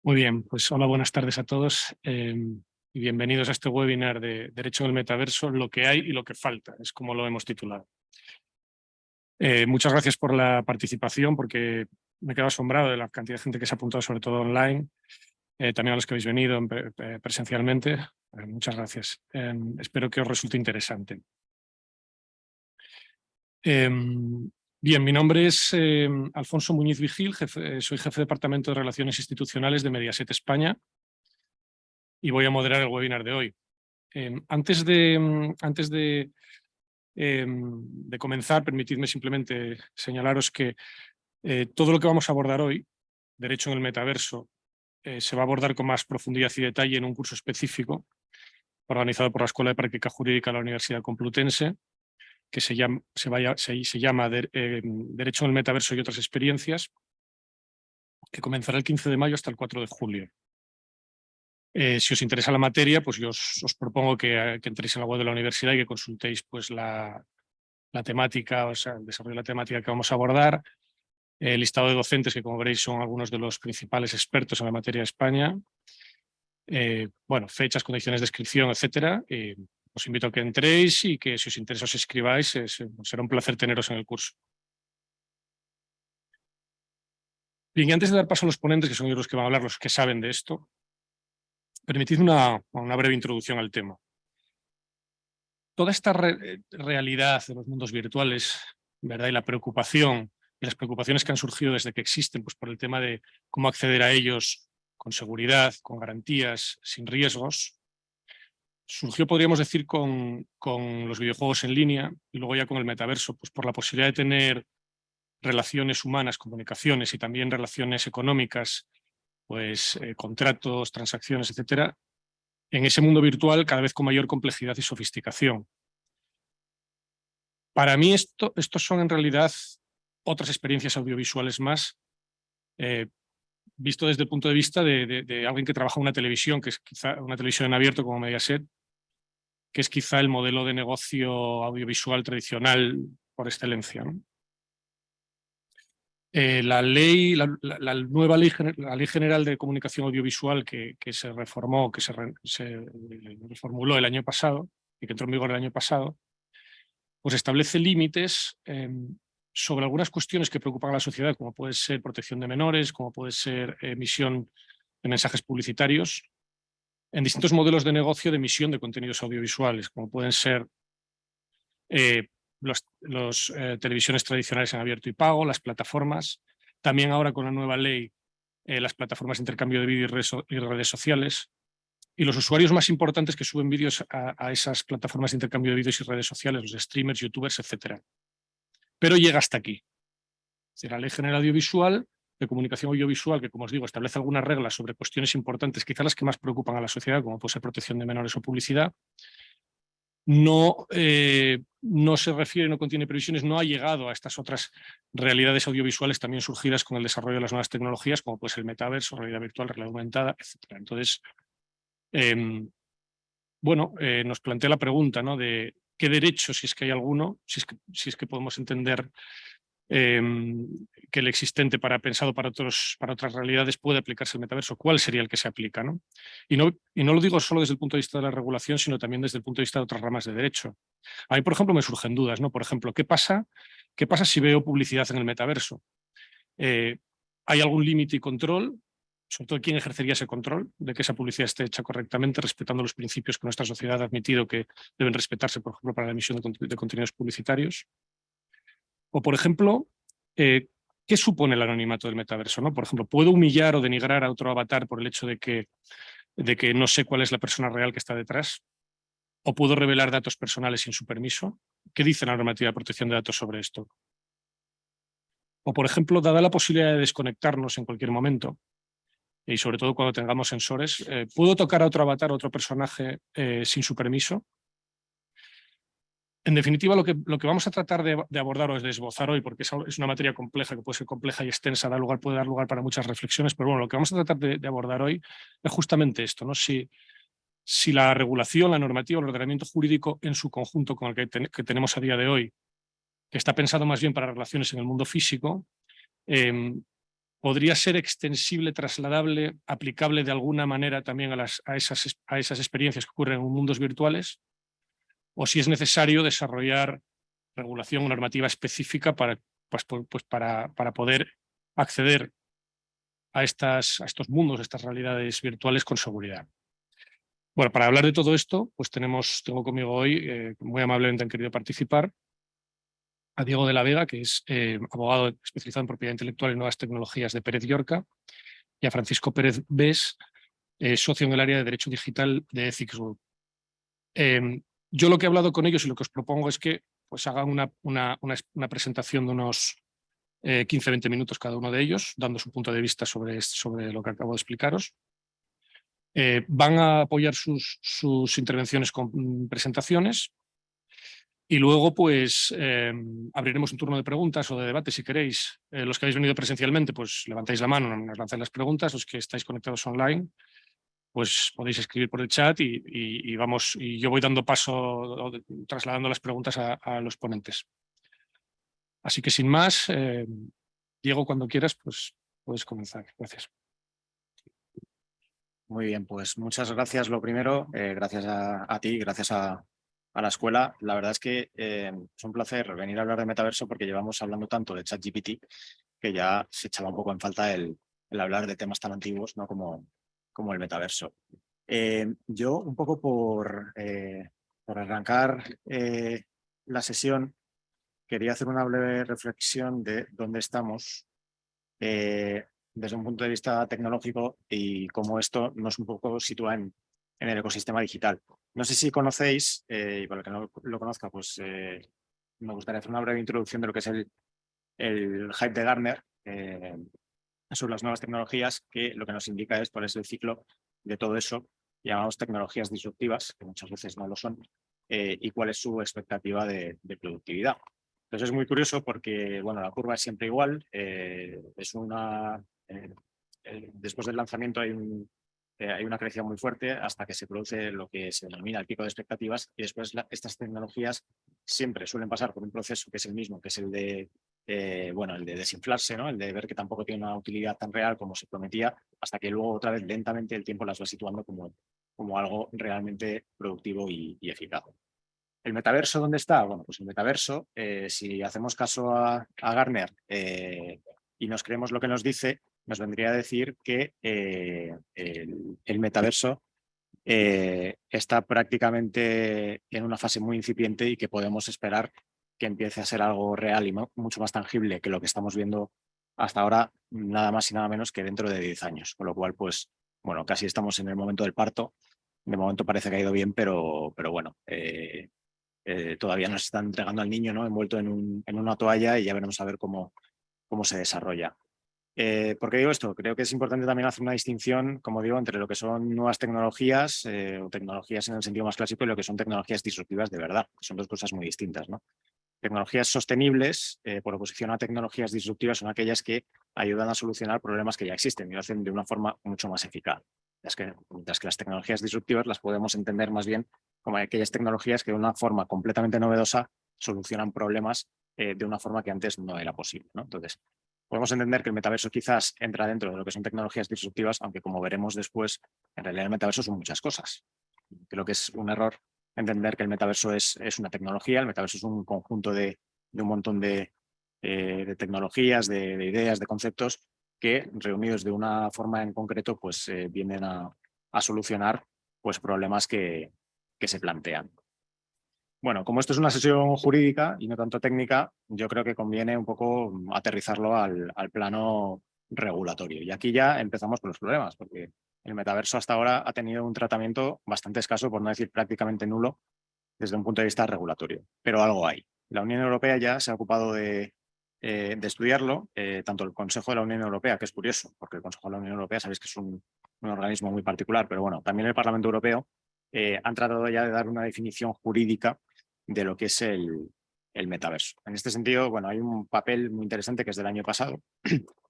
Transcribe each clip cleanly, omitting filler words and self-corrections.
Muy bien, pues hola, buenas tardes a todos y bienvenidos a este webinar de Derecho en el Metaverso, lo que hay y lo que falta, es como lo hemos titulado. Muchas gracias por la participación, porque me quedo asombrado de la cantidad de gente que se ha apuntado, sobre todo online, también a los que habéis venido presencialmente. Muchas gracias. Espero que os resulte interesante. Bien, mi nombre es Alfonso Muñiz Vigil, soy jefe de Departamento de Relaciones Institucionales de Mediaset España y voy a moderar el webinar de hoy. Antes de comenzar, permitidme simplemente señalaros que todo lo que vamos a abordar hoy, Derecho en el Metaverso, se va a abordar con más profundidad y detalle en un curso específico organizado por la Escuela de Práctica Jurídica de la Universidad Complutense, que se llama Derecho en el Metaverso y otras experiencias, que comenzará el 15 de mayo hasta el 4 de julio. Si os interesa la materia, pues yo os propongo que entréis en la web de la universidad y que consultéis pues, la temática, o sea, el desarrollo de la temática que vamos a abordar, el listado de docentes, que como veréis son algunos de los principales expertos en la materia de España, bueno, fechas, condiciones de inscripción, etcétera. Os invito a que entréis y que si os interesa os escribáis, será un placer teneros en el curso. Bien, y antes de dar paso a los ponentes, que son ellos los que van a hablar, los que saben de esto, permitid una breve introducción al tema. Toda esta realidad de los mundos virtuales, ¿verdad? Y la preocupación y las preocupaciones que han surgido desde que existen, pues por el tema de cómo acceder a ellos con seguridad, con garantías, sin riesgos, surgió, podríamos decir, con los videojuegos en línea y luego ya con el metaverso, pues por la posibilidad de tener relaciones humanas, comunicaciones y también relaciones económicas, pues contratos, transacciones, etcétera, en ese mundo virtual cada vez con mayor complejidad y sofisticación. Para mí estos son en realidad otras experiencias audiovisuales más, visto desde el punto de vista de alguien que trabaja en una televisión, que es quizá una televisión en abierto como Mediaset, que es quizá el modelo de negocio audiovisual tradicional por excelencia, ¿no? La nueva ley, la Ley General de Comunicación Audiovisual que se reformó, que se reformuló el año pasado y que entró en vigor el año pasado, pues establece límites sobre algunas cuestiones que preocupan a la sociedad, como puede ser protección de menores, como puede ser emisión de mensajes publicitarios, en distintos modelos de negocio de emisión de contenidos audiovisuales, como pueden ser los televisiones tradicionales en abierto y pago, las plataformas, también ahora con la nueva ley, las plataformas de intercambio de vídeo y redes sociales, y los usuarios más importantes que suben vídeos a esas plataformas de intercambio de vídeos y redes sociales, los streamers, youtubers, etcétera. Pero llega hasta aquí. Es decir, la Ley General Audiovisual, de Comunicación Audiovisual, que como os digo, establece algunas reglas sobre cuestiones importantes, quizás las que más preocupan a la sociedad, como puede ser protección de menores o publicidad, no se refiere, no contiene previsiones, no ha llegado a estas otras realidades audiovisuales también surgidas con el desarrollo de las nuevas tecnologías, como puede ser el metaverso, realidad virtual, realidad aumentada, etcétera. Entonces, bueno, nos plantea la pregunta, ¿no?, de qué derecho, si es que hay alguno, si es que podemos entender que el existente pensado para otras realidades puede aplicarse el metaverso, ¿cuál sería el que se aplica, ¿no? Y no lo digo solo desde el punto de vista de la regulación, sino también desde el punto de vista de otras ramas de derecho. A mí, por ejemplo, me surgen dudas, ¿no? Por ejemplo, ¿qué pasa si veo publicidad en el metaverso? ¿Hay algún límite y control? Sobre todo, ¿quién ejercería ese control de que esa publicidad esté hecha correctamente, respetando los principios que nuestra sociedad ha admitido que deben respetarse, por ejemplo, para la emisión de contenidos publicitarios? O, por ejemplo, ¿qué supone el anonimato del metaverso, ¿no? Por ejemplo, ¿puedo humillar o denigrar a otro avatar por el hecho de que no sé cuál es la persona real que está detrás? ¿O puedo revelar datos personales sin su permiso? ¿Qué dice la normativa de protección de datos sobre esto? O, por ejemplo, dada la posibilidad de desconectarnos en cualquier momento, y sobre todo cuando tengamos sensores, ¿puedo tocar a otro avatar, a otro personaje sin su permiso? En definitiva, lo que vamos a tratar de abordar o de esbozar hoy, porque es una materia compleja, que puede ser compleja y extensa, puede dar lugar para muchas reflexiones, pero bueno, lo que vamos a tratar de abordar hoy es justamente esto, ¿no? Si la regulación, la normativa, el ordenamiento jurídico en su conjunto con el que tenemos a día de hoy, que está pensado más bien para relaciones en el mundo físico, podría ser extensible, trasladable, aplicable de alguna manera también a esas experiencias que ocurren en mundos virtuales, o si es necesario desarrollar regulación o normativa específica para poder acceder a estos mundos, a estas realidades virtuales con seguridad. Bueno, para hablar de todo esto, pues tengo conmigo hoy, muy amablemente han querido participar, a Diego de la Vega, que es abogado especializado en propiedad intelectual y nuevas tecnologías de Pérez Llorca, y a Francisco Pérez Bes, socio en el área de Derecho Digital de Ethics Group. Yo lo que he hablado con ellos y lo que os propongo es que pues, hagan una presentación de unos 15-20 minutos cada uno de ellos, dando su punto de vista sobre lo que acabo de explicaros. Van a apoyar sus intervenciones con presentaciones y luego pues abriremos un turno de preguntas o de debate si queréis. Los que habéis venido presencialmente pues levantáis la mano, nos lanzáis las preguntas. Los que estáis conectados online pues podéis escribir por el chat y yo voy dando paso, trasladando las preguntas a los ponentes. Así que sin más, Diego, cuando quieras, pues puedes comenzar. Gracias. Muy bien, pues muchas gracias. Lo primero, gracias a ti, gracias a la escuela. La verdad es que es un placer venir a hablar de metaverso porque llevamos hablando tanto de ChatGPT que ya se echaba un poco en falta el hablar de temas tan antiguos, ¿no? como el metaverso. Yo un poco por arrancar la sesión quería hacer una breve reflexión de dónde estamos desde un punto de vista tecnológico y cómo esto nos un poco sitúa en el ecosistema digital. No sé si conocéis, y para el que no lo conozca, pues me gustaría hacer una breve introducción de lo que es el hype de Gartner sobre las nuevas tecnologías, que lo que nos indica es cuál es el ciclo de todo eso, llamamos tecnologías disruptivas, que muchas veces no lo son, y cuál es su expectativa de productividad. Entonces es muy curioso porque bueno, la curva es siempre igual, después del lanzamiento hay una crecida muy fuerte hasta que se produce lo que se denomina el pico de expectativas y después estas tecnologías siempre suelen pasar por un proceso que es el mismo, que es el de desinflarse, ¿no? El de ver que tampoco tiene una utilidad tan real como se prometía, hasta que luego otra vez lentamente el tiempo las va situando como algo realmente productivo y eficaz. ¿El metaverso dónde está? Bueno, pues el metaverso, si hacemos caso a Gartner y nos creemos lo que nos dice, nos vendría a decir que el metaverso está prácticamente en una fase muy incipiente y que podemos esperar que empiece a ser algo real y mucho más tangible que lo que estamos viendo hasta ahora, nada más y nada menos que dentro de 10 años. Con lo cual, pues, bueno, casi estamos en el momento del parto. De momento parece que ha ido bien, pero bueno, todavía nos están entregando al niño, ¿no? Envuelto en una toalla y ya veremos a ver cómo se desarrolla. ¿Por qué digo esto? Creo que es importante también hacer una distinción, como digo, entre lo que son nuevas tecnologías o tecnologías en el sentido más clásico y lo que son tecnologías disruptivas de verdad. Son dos cosas muy distintas, ¿no? Tecnologías sostenibles, por oposición a tecnologías disruptivas, son aquellas que ayudan a solucionar problemas que ya existen y lo hacen de una forma mucho más eficaz. Mientras que las tecnologías disruptivas las podemos entender más bien como aquellas tecnologías que de una forma completamente novedosa solucionan problemas de una forma que antes no era posible, ¿no? Entonces, podemos entender que el metaverso quizás entra dentro de lo que son tecnologías disruptivas, aunque como veremos después, en realidad el metaverso son muchas cosas. Creo que es un error entender que el metaverso es una tecnología. El metaverso es un conjunto de un montón de tecnologías, de ideas, de conceptos que reunidos de una forma en concreto pues vienen a solucionar pues problemas que se plantean. Bueno, como esto es una sesión jurídica y no tanto técnica, yo creo que conviene un poco aterrizarlo al plano regulatorio. Y aquí ya empezamos con los problemas, porque el metaverso hasta ahora ha tenido un tratamiento bastante escaso, por no decir prácticamente nulo, desde un punto de vista regulatorio. Pero algo hay. La Unión Europea ya se ha ocupado de estudiarlo, tanto el Consejo de la Unión Europea, que es curioso, porque el Consejo de la Unión Europea sabéis que es un organismo muy particular, pero bueno, también el Parlamento Europeo han tratado ya de dar una definición jurídica de lo que es el metaverso. En este sentido, bueno, hay un papel muy interesante que es del año pasado,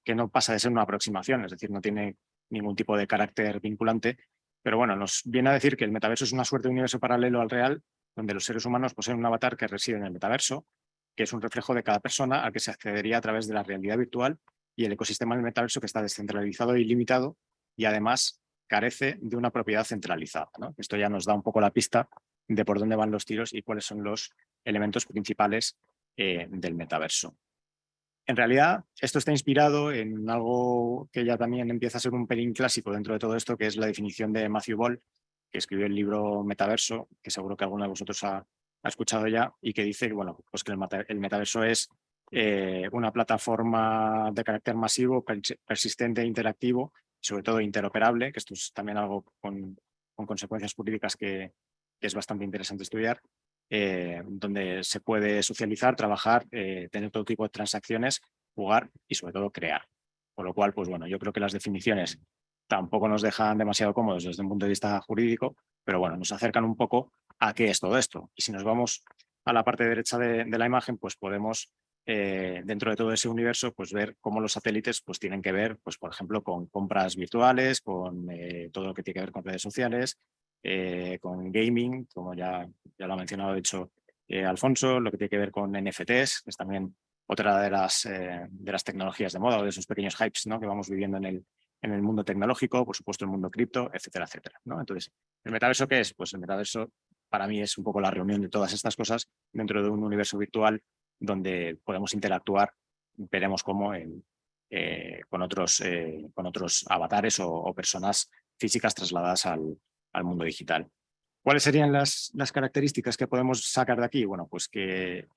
que no pasa de ser una aproximación, es decir, no tiene ningún tipo de carácter vinculante, pero bueno, nos viene a decir que el metaverso es una suerte de universo paralelo al real, donde los seres humanos poseen un avatar que reside en el metaverso, que es un reflejo de cada persona al que se accedería a través de la realidad virtual y el ecosistema del metaverso, que está descentralizado y limitado y además carece de una propiedad centralizada, ¿no? Esto ya nos da un poco la pista de por dónde van los tiros y cuáles son los elementos principales del metaverso. En realidad, esto está inspirado en algo que ya también empieza a ser un pelín clásico dentro de todo esto, que es la definición de Matthew Ball, que escribió el libro Metaverso, que seguro que alguno de vosotros ha escuchado ya, y que dice bueno, pues que el metaverso es una plataforma de carácter masivo, persistente e interactivo, sobre todo interoperable, que esto es también algo con consecuencias jurídicas que es bastante interesante estudiar, donde se puede socializar, trabajar, tener todo tipo de transacciones, jugar y sobre todo crear. Con lo cual, pues bueno, yo creo que las definiciones tampoco nos dejan demasiado cómodos desde un punto de vista jurídico, pero bueno, nos acercan un poco a qué es todo esto. Y si nos vamos a la parte derecha de la imagen, pues podemos, dentro de todo ese universo, pues ver cómo los satélites pues tienen que ver, pues por ejemplo, con compras virtuales, con todo lo que tiene que ver con redes sociales, con gaming, como ya lo ha mencionado, de hecho, Alfonso, lo que tiene que ver con NFTs, que es también otra de las tecnologías de moda o de esos pequeños hypes, ¿no?, que vamos viviendo en el mundo tecnológico, por supuesto el mundo cripto, etcétera, etcétera, ¿no? Entonces, ¿el metaverso qué es? Pues el metaverso para mí es un poco la reunión de todas estas cosas dentro de un universo virtual donde podemos interactuar, veremos cómo con otros avatares o personas físicas trasladadas al mundo digital. ¿Cuáles serían las características que podemos sacar de aquí? Bueno, pues que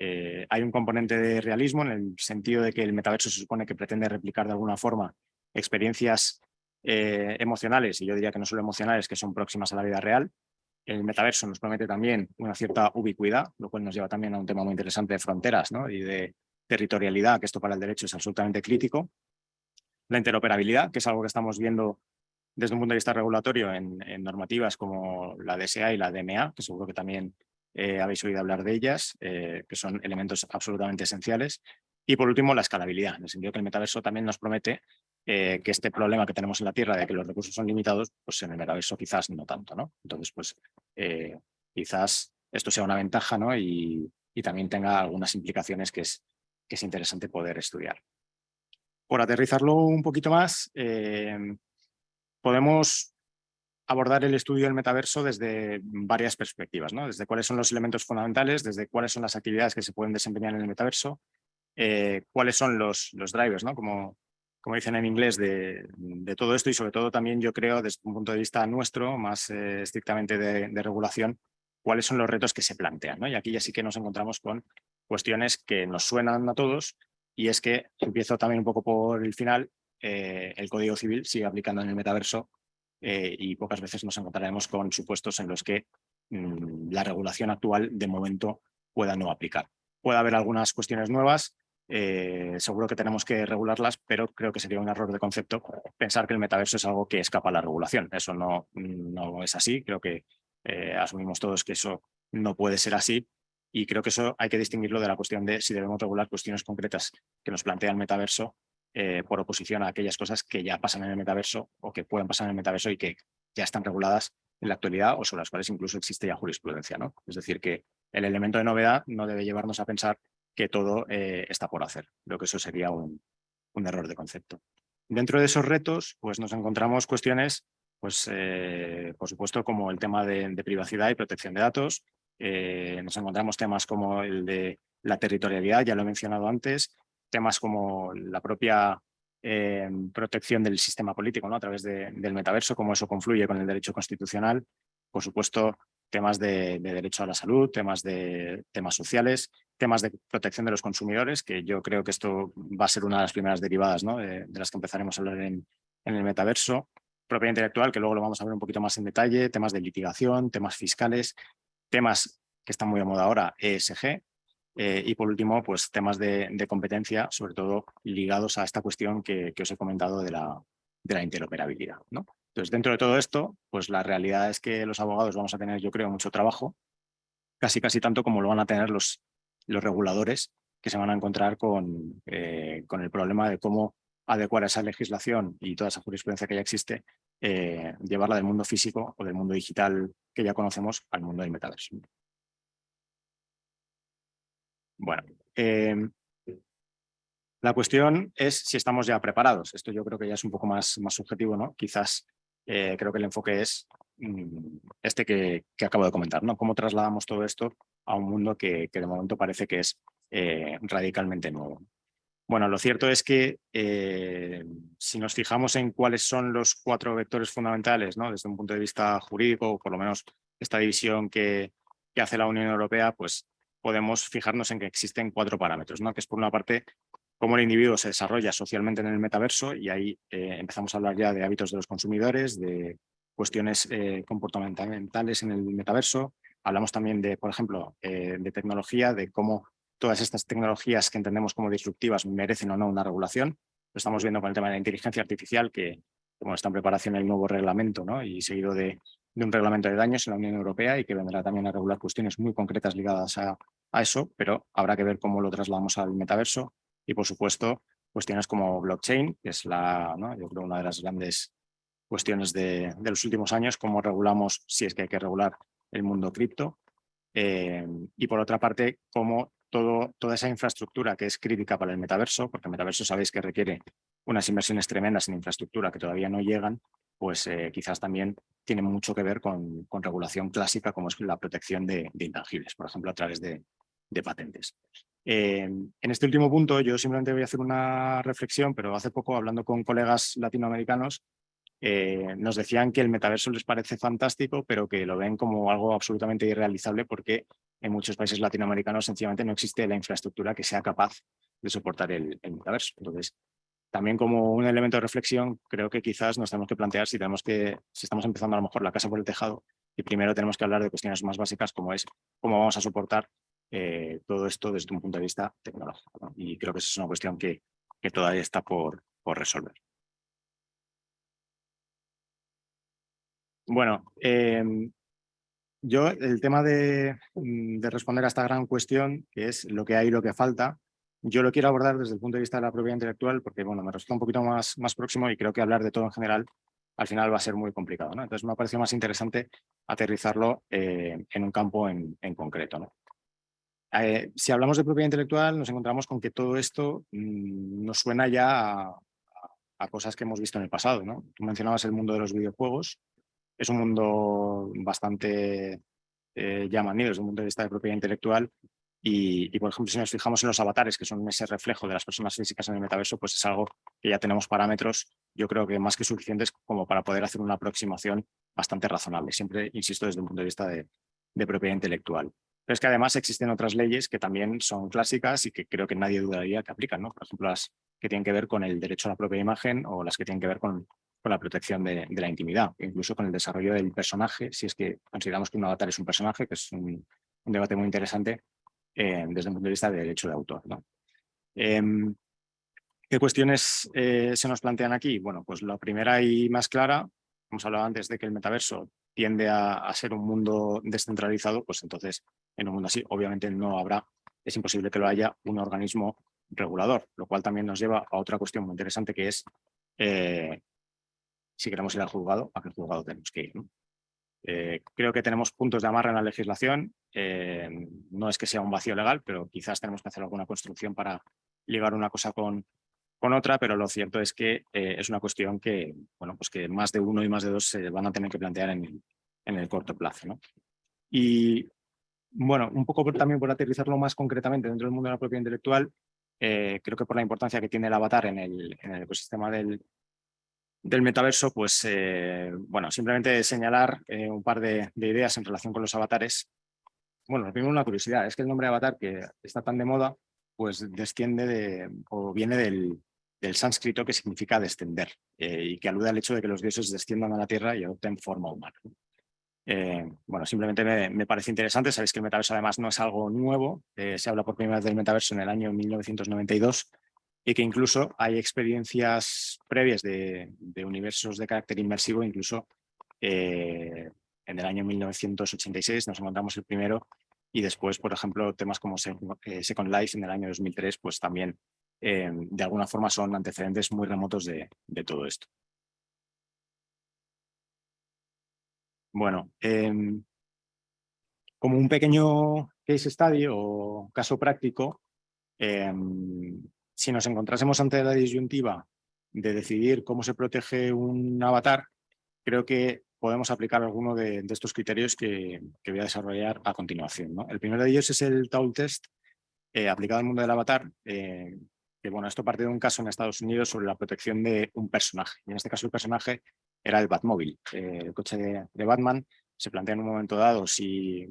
hay un componente de realismo en el sentido de que el metaverso se supone que pretende replicar de alguna forma experiencias emocionales, y yo diría que no solo emocionales, que son próximas a la vida real. El metaverso nos promete también una cierta ubicuidad, lo cual nos lleva también a un tema muy interesante de fronteras, ¿no?, y de territorialidad, que esto para el derecho es absolutamente crítico. La interoperabilidad, que es algo que estamos viendo desde un punto de vista regulatorio en normativas como la DSA y la DMA, que seguro que también habéis oído hablar de ellas, que son elementos absolutamente esenciales. Y por último, la escalabilidad, en el sentido que el metaverso también nos promete que este problema que tenemos en la Tierra de que los recursos son limitados, pues en el metaverso quizás no tanto, ¿no? Entonces, pues quizás esto sea una ventaja, ¿no?, y también tenga algunas implicaciones que es interesante poder estudiar. Por aterrizarlo un poquito más, podemos abordar el estudio del metaverso desde varias perspectivas, ¿no? Desde cuáles son los elementos fundamentales, desde cuáles son las actividades que se pueden desempeñar en el metaverso, cuáles son los drivers, ¿no?, como dicen en inglés, de todo esto, y sobre todo también yo creo desde un punto de vista nuestro, más estrictamente de regulación, cuáles son los retos que se plantean, ¿no? Y aquí ya sí que nos encontramos con cuestiones que nos suenan a todos, y es que empiezo también un poco por el final. El Código Civil sigue aplicando en el metaverso y pocas veces nos encontraremos con supuestos en los que la regulación actual de momento pueda no aplicar. Puede haber algunas cuestiones nuevas, seguro que tenemos que regularlas, pero creo que sería un error de concepto pensar que el metaverso es algo que escapa a la regulación. Eso no es así, creo que asumimos todos que eso no puede ser así, y creo que eso hay que distinguirlo de la cuestión de si debemos regular cuestiones concretas que nos plantea el metaverso por oposición a aquellas cosas que ya pasan en el metaverso o que pueden pasar en el metaverso y que ya están reguladas en la actualidad o sobre las cuales incluso existe ya jurisprudencia, ¿no? Es decir, que el elemento de novedad no debe llevarnos a pensar que todo está por hacer. Creo que eso sería un error de concepto. Dentro de esos retos, pues nos encontramos cuestiones, pues por supuesto, como el tema de privacidad y protección de datos. Nos encontramos temas como el de la territorialidad, ya lo he mencionado antes, temas como la propia protección del sistema político, ¿no?, a través del metaverso, cómo eso confluye con el derecho constitucional. Por supuesto, temas de derecho a la salud, temas sociales, temas de protección de los consumidores, que yo creo que esto va a ser una de las primeras derivadas, ¿no?, de las que empezaremos a hablar en el metaverso. Propiedad intelectual, que luego lo vamos a ver un poquito más en detalle, temas de litigación, temas fiscales, temas que están muy de moda ahora, ESG, y por último, pues temas de competencia, sobre todo ligados a esta cuestión que os he comentado de la interoperabilidad, ¿no? Entonces, dentro de todo esto, pues la realidad es que los abogados vamos a tener, yo creo, mucho trabajo, casi tanto como lo van a tener los reguladores, que se van a encontrar con el problema de cómo adecuar esa legislación y toda esa jurisprudencia que ya existe, llevarla del mundo físico o del mundo digital que ya conocemos al mundo del metaverso. Bueno, La cuestión es si estamos ya preparados. Esto yo creo que ya es un poco más subjetivo, ¿no? Quizás creo que el enfoque es este que acabo de comentar, ¿no? Cómo trasladamos todo esto a un mundo que de momento parece que es radicalmente nuevo. Bueno, lo cierto es que si nos fijamos en cuáles son los 4 vectores fundamentales, ¿no? Desde un punto de vista jurídico, o por lo menos esta división que hace la Unión Europea, pues podemos fijarnos en que existen 4 parámetros, ¿no? Que es por una parte cómo el individuo se desarrolla socialmente en el metaverso, y ahí empezamos a hablar ya de hábitos de los consumidores, de cuestiones comportamentales en el metaverso. Hablamos también de, por ejemplo, de tecnología, de cómo todas estas tecnologías que entendemos como disruptivas merecen o no una regulación. Lo estamos viendo con el tema de la inteligencia artificial, que bueno, está en preparación el nuevo reglamento, ¿no? Y seguido de un reglamento de daños en la Unión Europea, y que vendrá también a regular cuestiones muy concretas ligadas a eso, pero habrá que ver cómo lo trasladamos al metaverso. Y, por supuesto, cuestiones como blockchain, que es ¿no? Yo creo una de las grandes cuestiones de los últimos años, cómo regulamos, si es que hay que regular, el mundo cripto. Y por otra parte, cómo toda esa infraestructura que es crítica para el metaverso, porque el metaverso sabéis que requiere unas inversiones tremendas en infraestructura que todavía no llegan, pues quizás también tiene mucho que ver con regulación clásica, como es la protección de intangibles, por ejemplo, a través de patentes. En este último punto yo simplemente voy a hacer una reflexión, pero hace poco, hablando con colegas latinoamericanos, nos decían que el metaverso les parece fantástico, pero que lo ven como algo absolutamente irrealizable, porque en muchos países latinoamericanos sencillamente no existe la infraestructura que sea capaz de soportar el metaverso. Entonces, también como un elemento de reflexión, creo que quizás nos tenemos que plantear si estamos empezando a lo mejor la casa por el tejado, y primero tenemos que hablar de cuestiones más básicas, como es cómo vamos a soportar todo esto desde un punto de vista tecnológico, ¿no? Y creo que esa es una cuestión que todavía está por resolver. Bueno, yo el tema de responder a esta gran cuestión, que es lo que hay y lo que falta, yo lo quiero abordar desde el punto de vista de la propiedad intelectual, porque bueno, me resulta un poquito más próximo, y creo que hablar de todo en general al final va a ser muy complicado, ¿no? Entonces me ha parecido más interesante aterrizarlo en un campo en concreto, ¿no? Si hablamos de propiedad intelectual, nos encontramos con que todo esto nos suena ya a cosas que hemos visto en el pasado, ¿no? Tú mencionabas el mundo de los videojuegos. Es un mundo bastante ya manido desde un punto de vista de propiedad intelectual, y, por ejemplo, si nos fijamos en los avatares, que son ese reflejo de las personas físicas en el metaverso, pues es algo que ya tenemos parámetros, yo creo que más que suficientes como para poder hacer una aproximación bastante razonable, siempre, insisto, desde un punto de vista de propiedad intelectual. Pero es que además existen otras leyes que también son clásicas y que creo que nadie dudaría que aplican, ¿no? Por ejemplo, las que tienen que ver con el derecho a la propia imagen, o las que tienen que ver con la protección de la intimidad, incluso con el desarrollo del personaje, si es que consideramos que un avatar es un personaje, que es un debate muy interesante desde el punto de vista de derecho de autor, ¿no? ¿Qué cuestiones se nos plantean aquí? Bueno, pues la primera y más clara, hemos hablado antes de que el metaverso tiende a ser un mundo descentralizado, pues entonces en un mundo así obviamente no habrá, es imposible que lo haya, un organismo regulador, lo cual también nos lleva a otra cuestión muy interesante, que es si queremos ir al juzgado, ¿a qué juzgado tenemos que ir, ¿no? Creo que tenemos puntos de amarre en la legislación. No es que sea un vacío legal, pero quizás tenemos que hacer alguna construcción para ligar una cosa con otra, pero lo cierto es que es una cuestión que, bueno, pues que más de uno y más de dos se van a tener que plantear en el corto plazo, ¿no? Y bueno, un poco también por aterrizarlo más concretamente dentro del mundo de la propiedad intelectual, creo que por la importancia que tiene el avatar en el ecosistema del metaverso, pues bueno, simplemente señalar un par de ideas en relación con los avatares. Bueno, primero una curiosidad, es que el nombre avatar, que está tan de moda, pues desciende o viene del sánscrito, que significa descender, y que alude al hecho de que los dioses desciendan a la tierra y adopten forma humana. Bueno, simplemente me parece interesante. Sabéis que el metaverso además no es algo nuevo, se habla por primera vez del metaverso en el año 1992, y que incluso hay experiencias previas de universos de carácter inmersivo, incluso en el año 1986 nos encontramos el primero, y después, por ejemplo, temas como Second Life en el año 2003, pues también de alguna forma son antecedentes muy remotos de todo esto. Bueno, como un pequeño case study o caso práctico, si nos encontrásemos ante la disyuntiva de decidir cómo se protege un avatar, creo que podemos aplicar alguno de estos criterios que voy a desarrollar a continuación, ¿no? El primero de ellos es el Tau Test, aplicado al mundo del avatar, que bueno, esto parte de un caso en Estados Unidos sobre la protección de un personaje. Y en este caso el personaje era el Batmóvil, el coche de Batman. Se plantea en un momento dado si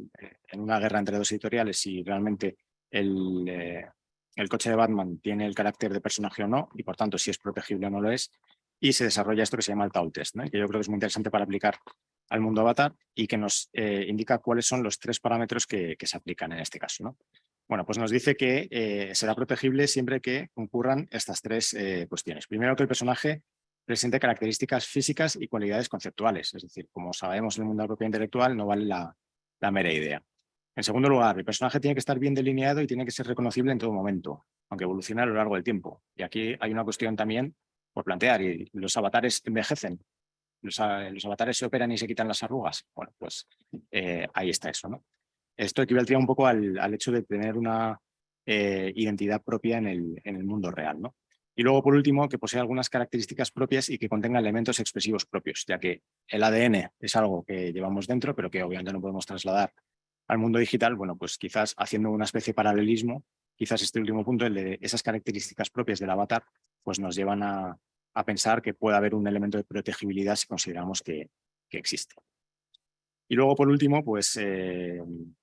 en una guerra entre dos editoriales si realmente el coche de Batman tiene el carácter de personaje o no, y por tanto si es protegible o no lo es, y se desarrolla esto que se llama el Tau Test, ¿no? Que yo creo que es muy interesante para aplicar al mundo avatar y que nos indica cuáles son los 3 parámetros que se aplican en este caso, ¿no? Bueno, pues nos dice que será protegible siempre que concurran estas 3 cuestiones. Primero, que el personaje presente características físicas y cualidades conceptuales. Es decir, como sabemos en el mundo de la propiedad intelectual, no vale la mera idea. En segundo lugar, el personaje tiene que estar bien delineado y tiene que ser reconocible en todo momento, aunque evolucione a lo largo del tiempo. Y aquí hay una cuestión también por plantear, y los avatares envejecen. Los avatares se operan y se quitan las arrugas. Bueno, pues ahí está eso, ¿no? Esto equivaldría un poco al hecho de tener una identidad propia en el mundo real, ¿no? Y luego, por último, que posea algunas características propias y que contenga elementos expresivos propios, ya que el ADN es algo que llevamos dentro, pero que obviamente no podemos trasladar al mundo digital. Bueno, pues quizás haciendo una especie de paralelismo, quizás este último punto, el de esas características propias del avatar, pues nos llevan a pensar que puede haber un elemento de protegibilidad si consideramos que existe. Y luego, por último, pues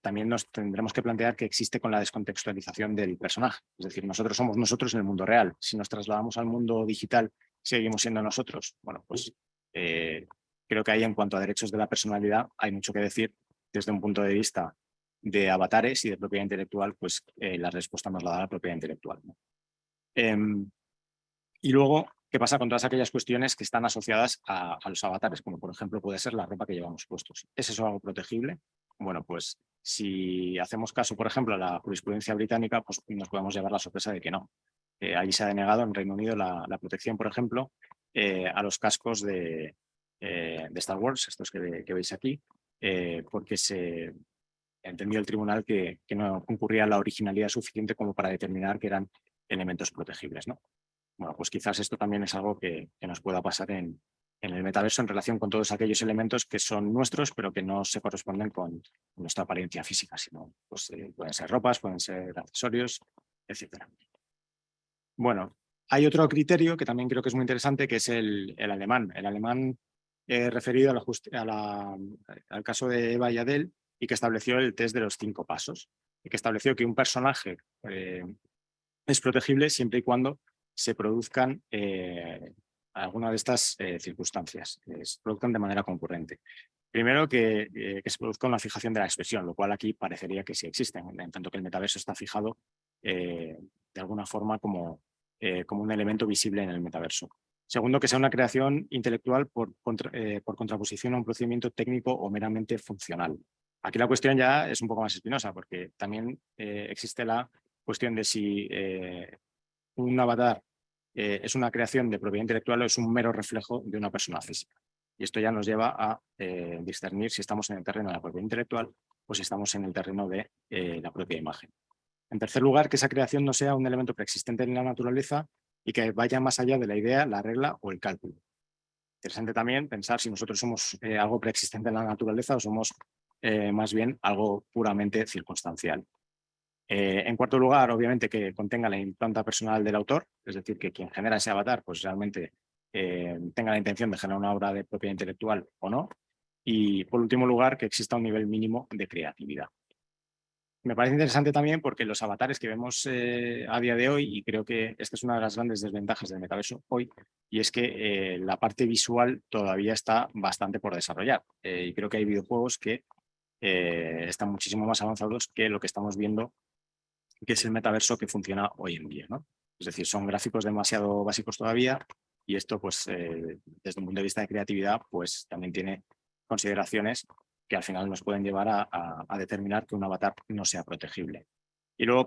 también nos tendremos que plantear qué existe con la descontextualización del personaje. Es decir, nosotros somos nosotros en el mundo real. Si nos trasladamos al mundo digital, seguimos siendo nosotros. Bueno, pues creo que ahí, en cuanto a derechos de la personalidad, hay mucho que decir desde un punto de vista de avatares y de propiedad intelectual, pues la respuesta nos la da la propiedad intelectual, ¿no? Y luego, ¿qué pasa con todas aquellas cuestiones que están asociadas a los avatares? Como por ejemplo puede ser la ropa que llevamos puestos. ¿Es eso algo protegible? Bueno, pues si hacemos caso, por ejemplo, a la jurisprudencia británica, pues nos podemos llevar la sorpresa de que no. Ahí se ha denegado en Reino Unido la protección, por ejemplo, a los cascos de Star Wars, estos que veis aquí, porque se entendió el tribunal que no concurría la originalidad suficiente como para determinar que eran elementos protegibles, ¿no? Bueno, pues quizás esto también es algo que nos pueda pasar en el metaverso en relación con todos aquellos elementos que son nuestros, pero que no se corresponden con nuestra apariencia física, sino pues, pueden ser ropas, pueden ser accesorios, etcétera. Bueno, hay otro criterio que también creo que es muy interesante, que es el alemán. El alemán referido al caso de Eva y Adele, y que estableció el test de los 5 pasos, y que estableció que un personaje es protegible siempre y cuando se produzcan alguna de estas circunstancias, que se produzcan de manera concurrente. Primero, que se produzca una fijación de la expresión, lo cual aquí parecería que sí existe, en tanto que el metaverso está fijado de alguna forma como un elemento visible en el metaverso. Segundo, que sea una creación intelectual por contraposición a un procedimiento técnico o meramente funcional. Aquí la cuestión ya es un poco más espinosa, porque también existe la cuestión de si un avatar es una creación de propiedad intelectual o es un mero reflejo de una persona física. Y esto ya nos lleva a discernir si estamos en el terreno de la propiedad intelectual o si estamos en el terreno de la propia imagen. En tercer lugar, que esa creación no sea un elemento preexistente en la naturaleza y que vaya más allá de la idea, la regla o el cálculo. Interesante también pensar si nosotros somos algo preexistente en la naturaleza o somos más bien algo puramente circunstancial. En cuarto lugar, obviamente, que contenga la impronta personal del autor, es decir, que quien genera ese avatar pues realmente tenga la intención de generar una obra de propiedad intelectual o no. Y por último lugar, que exista un nivel mínimo de creatividad. Me parece interesante también porque los avatares que vemos a día de hoy, y creo que esta es una de las grandes desventajas del metaverso hoy, y es que la parte visual todavía está bastante por desarrollar. Y creo que hay videojuegos que están muchísimo más avanzados que lo que estamos viendo, que es el metaverso que funciona hoy en día, ¿no? Es decir, son gráficos demasiado básicos todavía, y esto, pues, desde un punto de vista de creatividad, pues también tiene consideraciones que al final nos pueden llevar a determinar que un avatar no sea protegible. Y luego,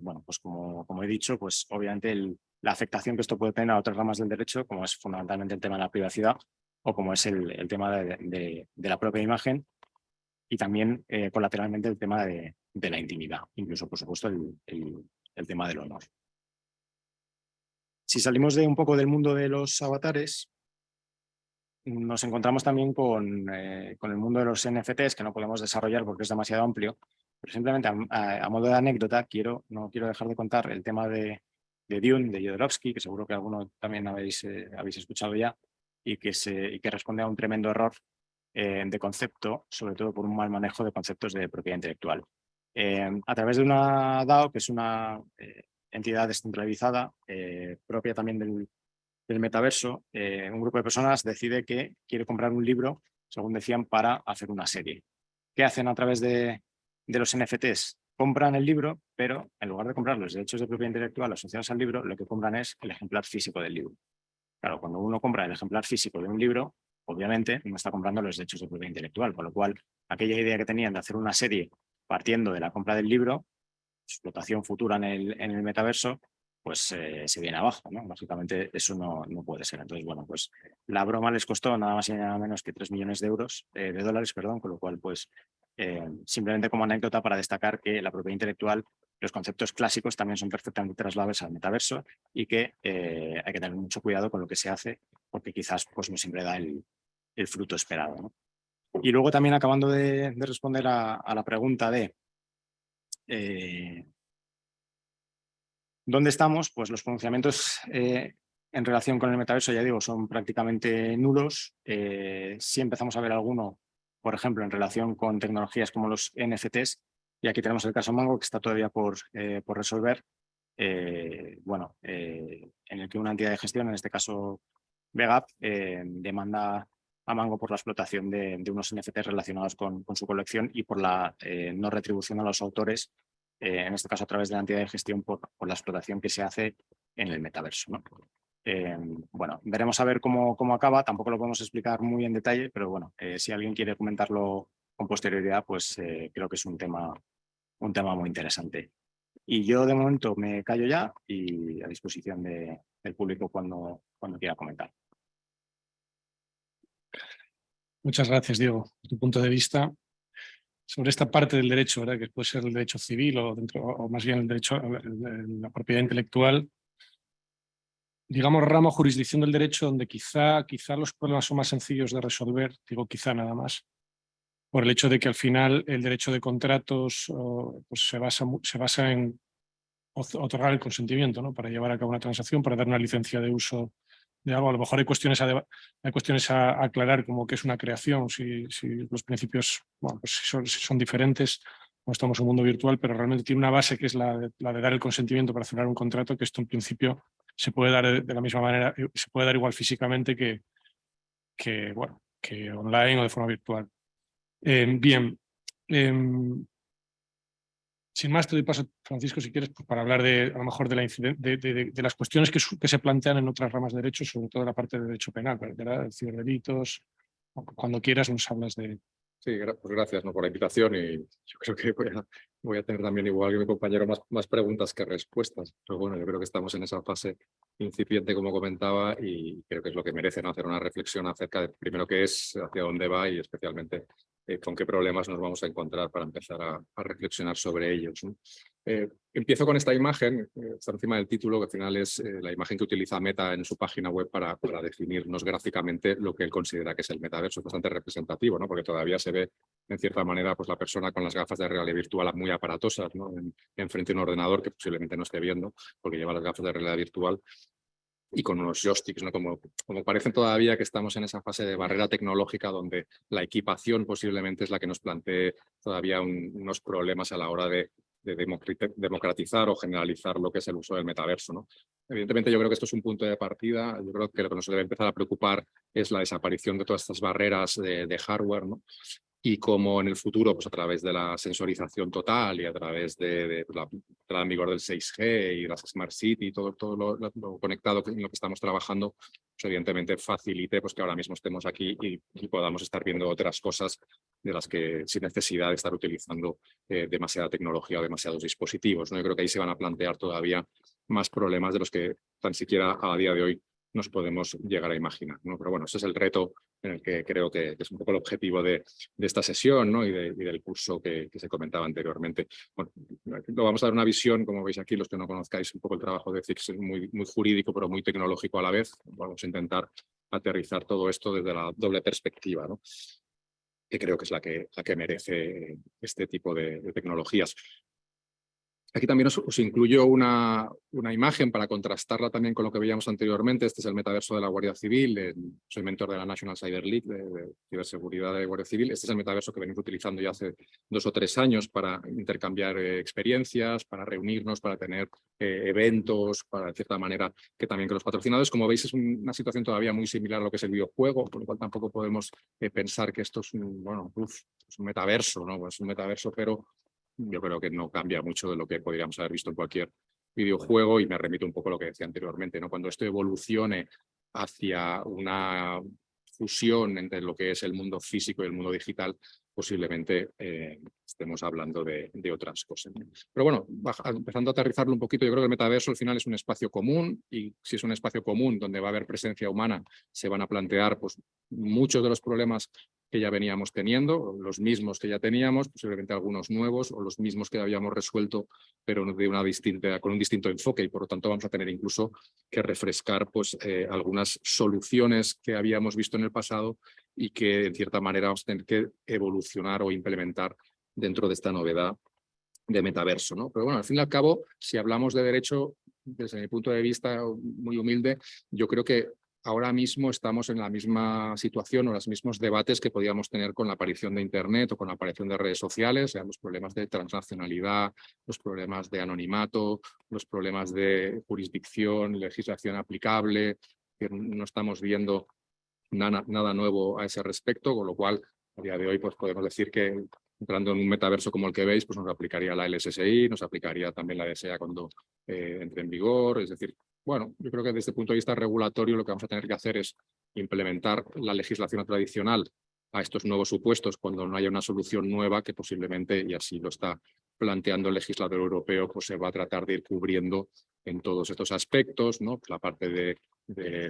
bueno, pues como he dicho, pues obviamente la afectación que esto puede tener a otras ramas del derecho, como es fundamentalmente el tema de la privacidad o como es el tema de la propia imagen, y también colateralmente el tema de la intimidad, incluso por supuesto el tema del honor. Si salimos de un poco del mundo de los avatares, nos encontramos también con el mundo de los NFTs, que no podemos desarrollar porque es demasiado amplio, pero simplemente a modo de anécdota no quiero dejar de contar el tema de Dune, de Jodorowsky, que seguro que alguno también habéis escuchado ya, y que responde a un tremendo error de concepto, sobre todo por un mal manejo de conceptos de propiedad intelectual. A través de una DAO, que es una entidad descentralizada, propia también del metaverso, un grupo de personas decide que quiere comprar un libro, según decían, para hacer una serie. ¿Qué hacen a través de los NFTs? Compran el libro, pero en lugar de comprar los derechos de propiedad intelectual asociados al libro, lo que compran es el ejemplar físico del libro. Claro, cuando uno compra el ejemplar físico de un libro, obviamente no está comprando los derechos de propiedad intelectual, con lo cual aquella idea que tenían de hacer una serie partiendo de la compra del libro, explotación futura en el metaverso, pues se viene abajo, ¿no? Básicamente eso no puede ser. Entonces, bueno, pues la broma les costó nada más y nada menos que 3 millones de dólares, perdón, con lo cual, pues simplemente como anécdota para destacar que la propiedad intelectual, los conceptos clásicos también son perfectamente trasladables al metaverso y que hay que tener mucho cuidado con lo que se hace porque quizás pues no siempre da el fruto esperado, ¿no? Y luego también acabando de responder a la pregunta de ¿dónde estamos? Pues los pronunciamientos en relación con el metaverso, ya digo, son prácticamente nulos. Sí empezamos a ver alguno, por ejemplo, en relación con tecnologías como los NFTs, y aquí tenemos el caso Mango, que está todavía por resolver, en el que una entidad de gestión, en este caso Vegap, demanda a Mango por la explotación de unos NFTs relacionados con su colección y por la no retribución a los autores, en este caso a través de la entidad de gestión por la explotación que se hace en el metaverso, ¿no? Bueno, veremos a ver cómo acaba, tampoco lo podemos explicar muy en detalle, pero bueno, si alguien quiere comentarlo con posterioridad, pues creo que es un tema muy interesante. Y yo de momento me callo ya y a disposición del público cuando quiera comentar. Muchas gracias, Diego, por tu punto de vista sobre esta parte del derecho, ¿verdad? Que puede ser el derecho civil o más bien el derecho a la propiedad intelectual. Digamos, rama o jurisdicción del derecho donde quizá los problemas son más sencillos de resolver, digo quizá nada más, por el hecho de que al final el derecho de contratos pues se basa en otorgar el consentimiento, ¿no? Para llevar a cabo una transacción, para dar una licencia de uso de algo. A lo mejor hay cuestiones a aclarar, como que es una creación, si los principios, bueno, pues si son diferentes, no estamos en un mundo virtual, pero realmente tiene una base que es la de dar el consentimiento para cerrar un contrato, que esto en principio se puede dar de la misma manera, se puede dar igual físicamente que online o de forma virtual. Bien. Sin más, te doy paso, Francisco, si quieres, pues, para hablar a lo mejor de las cuestiones que se plantean en otras ramas de derecho, sobre todo la parte de derecho penal, ¿verdad? Ciberdelitos. Cuando quieras nos hablas de... Sí, pues gracias, ¿no?, por la invitación, y yo creo que voy a tener también, igual que mi compañero, más preguntas que respuestas. Pero bueno, yo creo que estamos en esa fase incipiente, como comentaba, y creo que es lo que merece, ¿no?, hacer una reflexión acerca de, primero, qué es, hacia dónde va y especialmente con qué problemas nos vamos a encontrar para empezar a reflexionar sobre ellos, ¿no? Empiezo con esta imagen, está encima del título, que al final es la imagen que utiliza Meta en su página web para definirnos gráficamente lo que él considera que es el metaverso. Es bastante representativo, ¿no?, porque todavía se ve, en cierta manera, pues la persona con las gafas de realidad virtual muy aparatosas, ¿no?, enfrente de un ordenador que posiblemente no esté viendo porque lleva las gafas de realidad virtual, y con unos joysticks, ¿no? Como parecen todavía que estamos en esa fase de barrera tecnológica donde la equipación posiblemente es la que nos plantee todavía unos problemas a la hora de democratizar o generalizar lo que es el uso del metaverso, ¿no? Evidentemente yo creo que esto es un punto de partida. Yo creo que lo que nos debe empezar a preocupar es la desaparición de todas estas barreras de hardware, ¿no? Y como en el futuro, pues a través de la sensorización total y a través de la entrada en vigor del 6G y las Smart City y todo lo conectado en lo que estamos trabajando, pues evidentemente facilite pues que ahora mismo estemos aquí y podamos estar viendo otras cosas de las que sin necesidad de estar utilizando demasiada tecnología o demasiados dispositivos, ¿no? Yo creo que ahí se van a plantear todavía más problemas de los que tan siquiera a día de hoy nos podemos llegar a imaginar, ¿no? Pero bueno, ese es el reto en el que creo que es un poco el objetivo de esta sesión, ¿no? y del curso que se comentaba anteriormente. Bueno, lo vamos a dar una visión, como veis aquí, los que no conozcáis un poco el trabajo de CICS, muy jurídico, pero muy tecnológico a la vez. Vamos a intentar aterrizar todo esto desde la doble perspectiva, ¿no? Que creo que es la que merece este tipo de tecnologías. Aquí también os incluyo una imagen para contrastarla también con lo que veíamos anteriormente. Este es el metaverso de la Guardia Civil. Soy mentor de la National Cyber League de ciberseguridad de Guardia Civil. Este es el metaverso que venimos utilizando ya hace 2 o 3 años para intercambiar experiencias, para reunirnos, para tener eventos, para, de cierta manera, que también con los patrocinadores. Como veis, es una situación todavía muy similar a lo que es el videojuego, por lo cual tampoco podemos pensar que esto es un metaverso, ¿no? Es un metaverso, pero yo creo que no cambia mucho de lo que podríamos haber visto en cualquier videojuego, y me remito un poco a lo que decía anteriormente, ¿no? Cuando esto evolucione hacia una fusión entre lo que es el mundo físico y el mundo digital, posiblemente estemos hablando de otras cosas. Pero bueno, empezando a aterrizarlo un poquito, yo creo que el metaverso al final es un espacio común, y si es un espacio común donde va a haber presencia humana, se van a plantear pues, muchos de los problemas que ya veníamos teniendo, los mismos que ya teníamos, posiblemente algunos nuevos, o los mismos que habíamos resuelto, pero con un distinto enfoque, y por lo tanto vamos a tener incluso que refrescar pues, algunas soluciones que habíamos visto en el pasado y que en cierta manera vamos a tener que evolucionar o implementar dentro de esta novedad de metaverso, ¿no? Pero bueno, al fin y al cabo, si hablamos de derecho, desde mi punto de vista muy humilde, yo creo que ahora mismo estamos en la misma situación o los mismos debates que podíamos tener con la aparición de Internet o con la aparición de redes sociales, los problemas de transnacionalidad, los problemas de anonimato, los problemas de jurisdicción, legislación aplicable, que no estamos viendo nada nuevo a ese respecto, con lo cual a día de hoy pues podemos decir que entrando en un metaverso como el que veis, pues nos aplicaría la LSSI, nos aplicaría también la DSA cuando entre en vigor. Es decir, bueno, yo creo que desde el punto de vista regulatorio lo que vamos a tener que hacer es implementar la legislación tradicional a estos nuevos supuestos cuando no haya una solución nueva que posiblemente, y así lo está planteando el legislador europeo, pues se va a tratar de ir cubriendo en todos estos aspectos, ¿no? Pues la parte de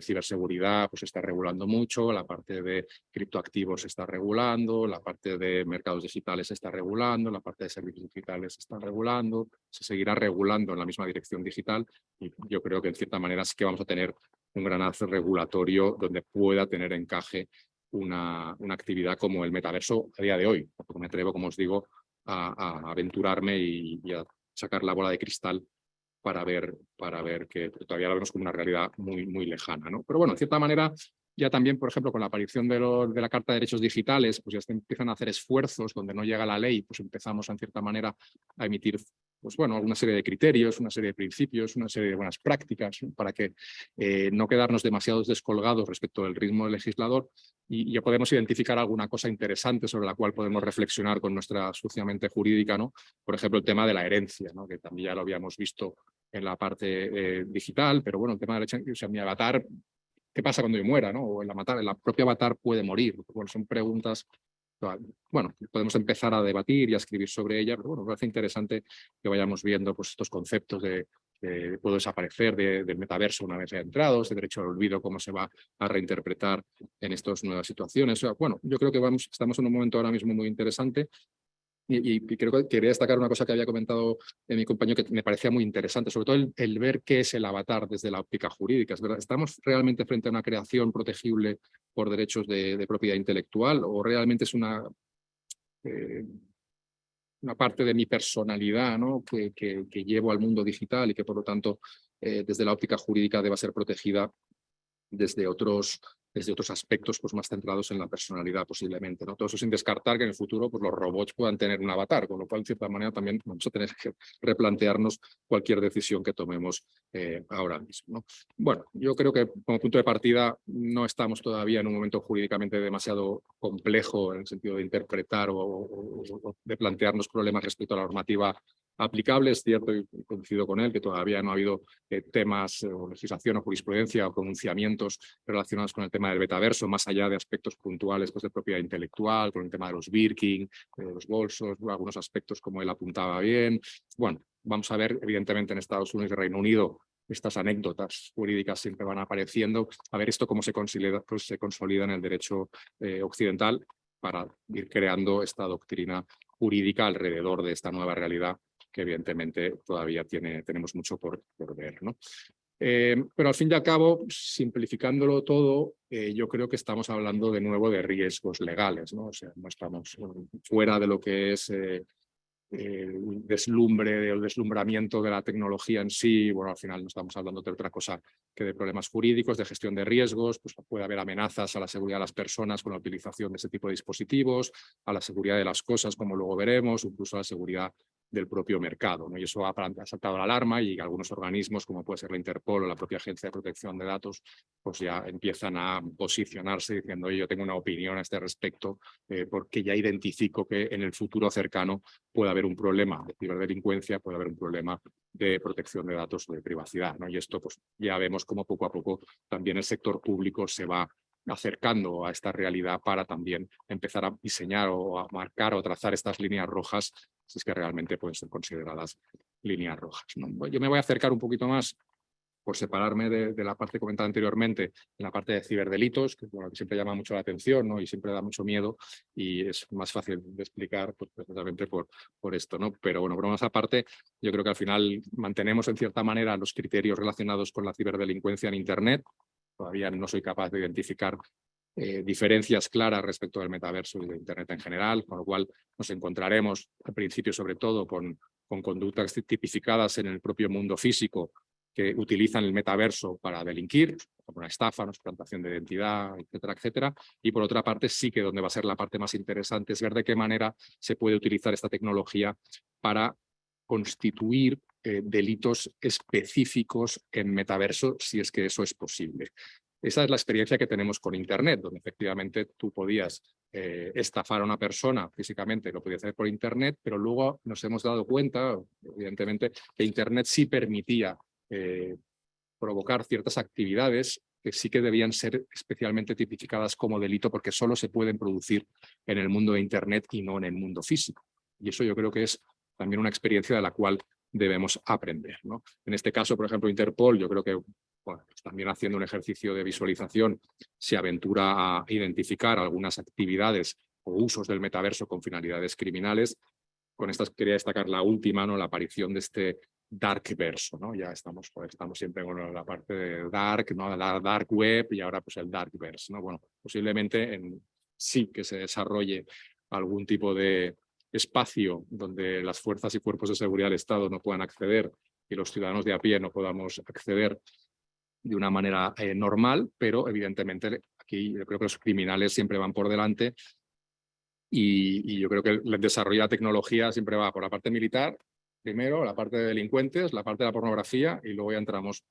ciberseguridad pues se está regulando mucho, la parte de criptoactivos se está regulando, la parte de mercados digitales se está regulando, la parte de servicios digitales se está regulando, se seguirá regulando en la misma dirección digital, y yo creo que en cierta manera sí que vamos a tener un granazo regulatorio donde pueda tener encaje una actividad como el metaverso a día de hoy. Porque me atrevo, como os digo, a aventurarme y a sacar la bola de cristal para ver que todavía lo vemos como una realidad muy lejana, ¿no? Pero bueno, en cierta manera, ya también, por ejemplo, con la aparición de la Carta de Derechos Digitales, pues ya se empiezan a hacer esfuerzos donde no llega la ley, pues empezamos, en cierta manera, a emitir pues bueno, una serie de criterios, una serie de principios, una serie de buenas prácticas, ¿no? Para que no quedarnos demasiado descolgados respecto del ritmo del legislador, y ya podemos identificar alguna cosa interesante sobre la cual podemos reflexionar con nuestra sucia mente jurídica, ¿no? Por ejemplo, el tema de la herencia, ¿no? Que también ya lo habíamos visto en la parte digital, pero bueno, el tema de la herencia, o sea, mi avatar, ¿qué pasa cuando yo muera, ¿no? O la propia avatar puede morir. Bueno, son preguntas, bueno, podemos empezar a debatir y a escribir sobre ellas, pero bueno, me parece interesante que vayamos viendo pues, estos conceptos de puedo desaparecer del metaverso una vez ya entrado, ese derecho al olvido, cómo se va a reinterpretar en estas nuevas situaciones. O sea, bueno, yo creo que estamos en un momento ahora mismo muy interesante. Y creo que quería destacar una cosa que había comentado mi compañero que me parecía muy interesante, sobre todo el ver qué es el avatar desde la óptica jurídica. ¿Es verdad? ¿Estamos realmente frente a una creación protegible por derechos de propiedad intelectual, o realmente es una parte de mi personalidad, ¿no? que llevo al mundo digital y que por lo tanto desde la óptica jurídica deba ser protegida desde otros aspectos pues, más centrados en la personalidad posiblemente, ¿no? Todo eso sin descartar que en el futuro pues, los robots puedan tener un avatar, con lo cual, en cierta manera, también vamos a tener que replantearnos cualquier decisión que tomemos ahora mismo, ¿no? Bueno, yo creo que como punto de partida no estamos todavía en un momento jurídicamente demasiado complejo en el sentido de interpretar o de plantearnos problemas respecto a la normativa aplicable. Es cierto, y coincido con él, que todavía no ha habido temas o legislación o jurisprudencia o pronunciamientos relacionados con el tema del metaverso, más allá de aspectos puntuales pues, de propiedad intelectual, con el tema de los Birkin, de los bolsos, algunos aspectos como él apuntaba bien. Bueno, vamos a ver, evidentemente en Estados Unidos y Reino Unido estas anécdotas jurídicas siempre van apareciendo, a ver esto cómo se consolida en el derecho occidental para ir creando esta doctrina jurídica alrededor de esta nueva realidad que evidentemente todavía tenemos mucho por ver, ¿no? Pero al fin y al cabo, simplificándolo todo, yo creo que estamos hablando de nuevo de riesgos legales, ¿no? O sea, no estamos fuera de lo que es el deslumbre, el deslumbramiento de la tecnología en sí. Bueno, al final no estamos hablando de otra cosa que de problemas jurídicos, de gestión de riesgos, pues puede haber amenazas a la seguridad de las personas con la utilización de este tipo de dispositivos, a la seguridad de las cosas, como luego veremos, incluso a la seguridad del propio mercado, ¿no? Y eso ha saltado la alarma y algunos organismos, como puede ser la Interpol o la propia Agencia de Protección de Datos, pues ya empiezan a posicionarse diciendo, oye, yo tengo una opinión a este respecto, porque ya identifico que en el futuro cercano puede haber un problema de ciberdelincuencia, puede haber un problema de protección de datos o de privacidad, ¿no? Y esto pues ya vemos cómo poco a poco también el sector público se va acercando a esta realidad para también empezar a diseñar o a marcar o trazar estas líneas rojas, si es que realmente pueden ser consideradas líneas rojas, ¿no? Yo me voy a acercar un poquito más, por separarme de la parte comentada anteriormente, en la parte de ciberdelitos, que, bueno, que siempre llama mucho la atención, ¿no? Y siempre da mucho miedo y es más fácil de explicar pues, precisamente por esto, ¿no? Pero bueno, bromas aparte, yo creo que al final mantenemos en cierta manera los criterios relacionados con la ciberdelincuencia en Internet. Todavía no soy capaz de identificar diferencias claras respecto del metaverso y de Internet en general, con lo cual nos encontraremos al principio sobre todo con conductas tipificadas en el propio mundo físico que utilizan el metaverso para delinquir, como una estafa, una suplantación de identidad, etcétera, etcétera. Y por otra parte sí que donde va a ser la parte más interesante es ver de qué manera se puede utilizar esta tecnología para constituir delitos específicos en metaverso, si es que eso es posible. Esa es la experiencia que tenemos con Internet, donde efectivamente tú podías estafar a una persona físicamente, lo podías hacer por Internet, pero luego nos hemos dado cuenta, evidentemente, que Internet sí permitía provocar ciertas actividades que sí que debían ser especialmente tipificadas como delito porque solo se pueden producir en el mundo de Internet y no en el mundo físico. Y eso yo creo que es también una experiencia de la cual debemos aprender, ¿no? En este caso, por ejemplo, Interpol, yo creo que bueno, pues también haciendo un ejercicio de visualización se aventura a identificar algunas actividades o usos del metaverso con finalidades criminales. Con estas quería destacar la última, ¿no? La aparición de este darkverso, ¿no? Ya estamos siempre con la parte de dark, ¿no? La dark web y ahora pues el darkverse, ¿no? Bueno, posiblemente sí que se desarrolle algún tipo de espacio donde las fuerzas y cuerpos de seguridad del Estado no puedan acceder y los ciudadanos de a pie no podamos acceder de una manera normal, pero evidentemente aquí yo creo que los criminales siempre van por delante y yo creo que el desarrollo de la tecnología siempre va por la parte militar, primero, la parte de delincuentes, la parte de la pornografía y luego ya entramos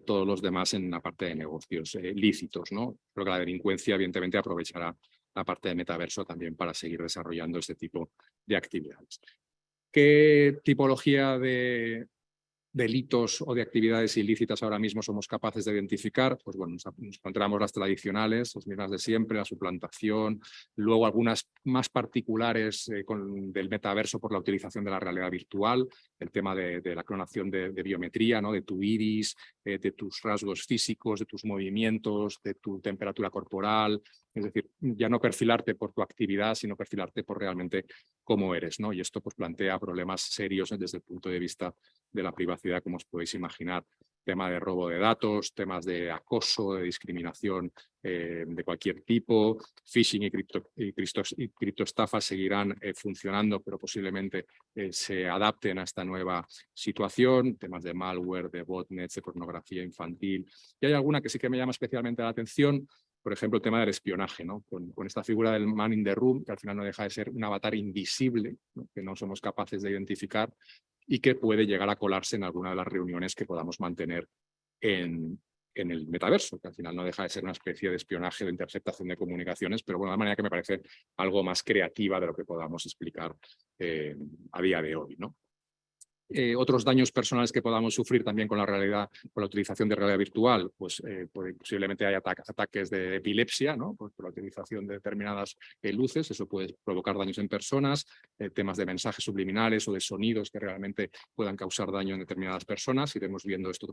todos los demás en la parte de negocios lícitos, ¿no? Creo que la delincuencia evidentemente aprovechará la parte de metaverso también para seguir desarrollando este tipo de actividades. ¿Qué tipología de delitos o de actividades ilícitas ahora mismo somos capaces de identificar? Pues bueno, nos encontramos las tradicionales, las mismas de siempre, la suplantación, luego algunas más particulares del metaverso por la utilización de la realidad virtual, el tema de la clonación de biometría, ¿no? De tu iris, de tus rasgos físicos, de tus movimientos, de tu temperatura corporal, es decir, ya no perfilarte por tu actividad, sino perfilarte por realmente cómo eres, ¿no? Y esto pues plantea problemas serios desde el punto de vista de la privacidad, como os podéis imaginar, tema de robo de datos, temas de acoso, de discriminación de cualquier tipo, phishing y criptoestafas seguirán funcionando, pero posiblemente se adapten a esta nueva situación, temas de malware, de botnets, de pornografía infantil. Y hay alguna que sí que me llama especialmente la atención, por ejemplo, el tema del espionaje, ¿no? Con esta figura del man in the room, que al final no deja de ser un avatar invisible, ¿no? Que no somos capaces de identificar y que puede llegar a colarse en alguna de las reuniones que podamos mantener en el metaverso, que al final no deja de ser una especie de espionaje o de interceptación de comunicaciones, pero bueno, de manera que me parece algo más creativa de lo que podamos explicar a día de hoy, ¿no? Otros daños personales que podamos sufrir también con la utilización de realidad virtual, pues posiblemente hay ataques de epilepsia, ¿no? Pues por la utilización de determinadas luces, eso puede provocar daños en personas, temas de mensajes subliminales o de sonidos que realmente puedan causar daño en determinadas personas. Iremos viendo esto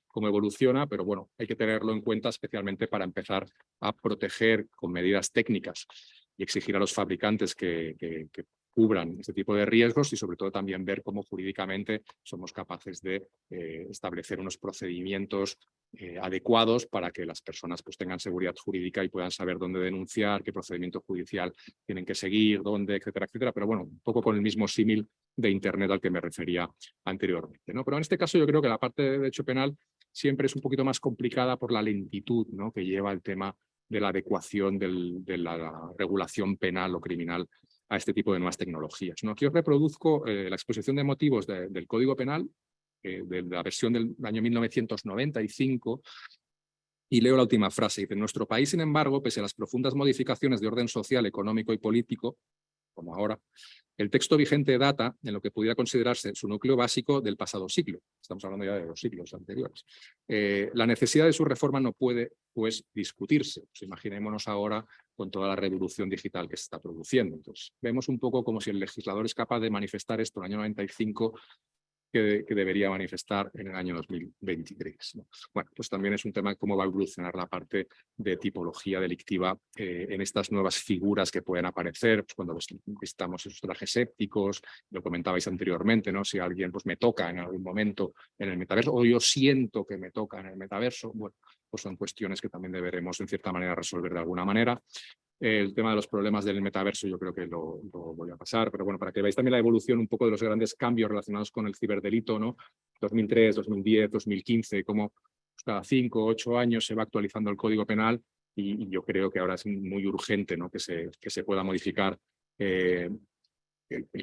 cómo evoluciona, pero bueno, hay que tenerlo en cuenta especialmente para empezar a proteger con medidas técnicas y exigir a los fabricantes que cubran este tipo de riesgos y sobre todo también ver cómo jurídicamente somos capaces de establecer unos procedimientos adecuados para que las personas pues, tengan seguridad jurídica y puedan saber dónde denunciar, qué procedimiento judicial tienen que seguir, dónde, etcétera, etcétera. Pero bueno, un poco con el mismo símil de Internet al que me refería anteriormente, ¿no? Pero en este caso yo creo que la parte de derecho penal siempre es un poquito más complicada por la lentitud, ¿no? Que lleva el tema de la adecuación de la regulación penal o criminal a este tipo de nuevas tecnologías, ¿no? Aquí os reproduzco la exposición de motivos del Código Penal, de la versión del año 1995, y leo la última frase. Dice: en nuestro país, sin embargo, pese a las profundas modificaciones de orden social, económico y político, como ahora, el texto vigente data en lo que pudiera considerarse su núcleo básico del pasado siglo. Estamos hablando ya de los siglos anteriores. La necesidad de su reforma no puede, pues, discutirse. Pues imaginémonos ahora con toda la revolución digital que se está produciendo. Entonces, vemos un poco como si el legislador es capaz de manifestar esto en el año 95 que debería manifestar en el año 2023. ¿No? Bueno, pues también es un tema de cómo va a evolucionar la parte de tipología delictiva en estas nuevas figuras que pueden aparecer, pues cuando estamos esos trajes sépticos, lo comentabais anteriormente, ¿no? Si alguien pues, me toca en algún momento en el metaverso, o yo siento que me toca en el metaverso, bueno, pues son cuestiones que también deberemos en cierta manera resolver de alguna manera. El tema de los problemas del metaverso yo creo que lo voy a pasar, pero bueno, para que veáis también la evolución un poco de los grandes cambios relacionados con el ciberdelito, ¿no? 2003, 2010, 2015, cómo pues, cada 5 o 8 años se va actualizando el Código Penal y yo creo que ahora es muy urgente, ¿no? que se pueda modificar el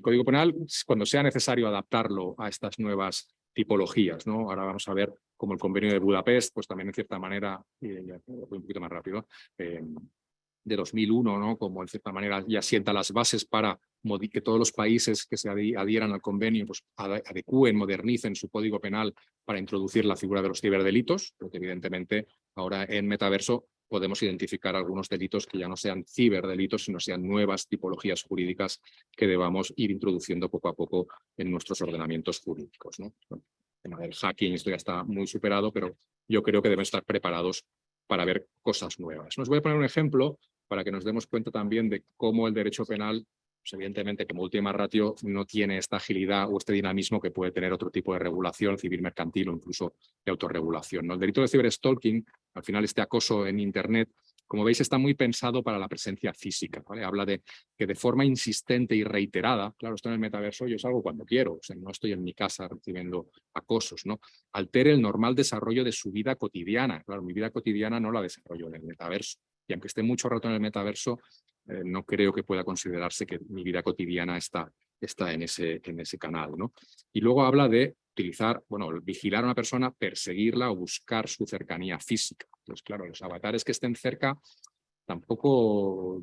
Código Penal cuando sea necesario adaptarlo a estas nuevas tipologías, ¿no? Ahora vamos a ver cómo el Convenio de Budapest, pues también en cierta manera, ya voy un poquito más rápido, de 2001, ¿no? Como en cierta manera ya sienta las bases para que todos los países que se adhieran al convenio pues, adecúen, modernicen su código penal para introducir la figura de los ciberdelitos, porque evidentemente ahora en metaverso podemos identificar algunos delitos que ya no sean ciberdelitos, sino sean nuevas tipologías jurídicas que debamos ir introduciendo poco a poco en nuestros ordenamientos jurídicos, ¿no? El tema del hacking, esto ya está muy superado, pero yo creo que deben estar preparados para ver cosas nuevas. Os voy a poner un ejemplo para que nos demos cuenta también de cómo el derecho penal, pues evidentemente como última ratio, no tiene esta agilidad o este dinamismo que puede tener otro tipo de regulación civil mercantil o incluso de autorregulación, ¿no? El delito de ciberstalking, al final este acoso en Internet, como veis, está muy pensado para la presencia física, ¿vale? Habla de que de forma insistente y reiterada, claro, esto en el metaverso yo salgo cuando quiero, o sea, no estoy en mi casa recibiendo acosos, ¿no? Altere el normal desarrollo de su vida cotidiana. Claro, mi vida cotidiana no la desarrollo en el metaverso. Y aunque esté mucho rato en el metaverso, no creo que pueda considerarse que mi vida cotidiana está en ese canal, ¿no? Y luego habla de utilizar, bueno, vigilar a una persona, perseguirla o buscar su cercanía física. Entonces, claro, los avatares que estén cerca tampoco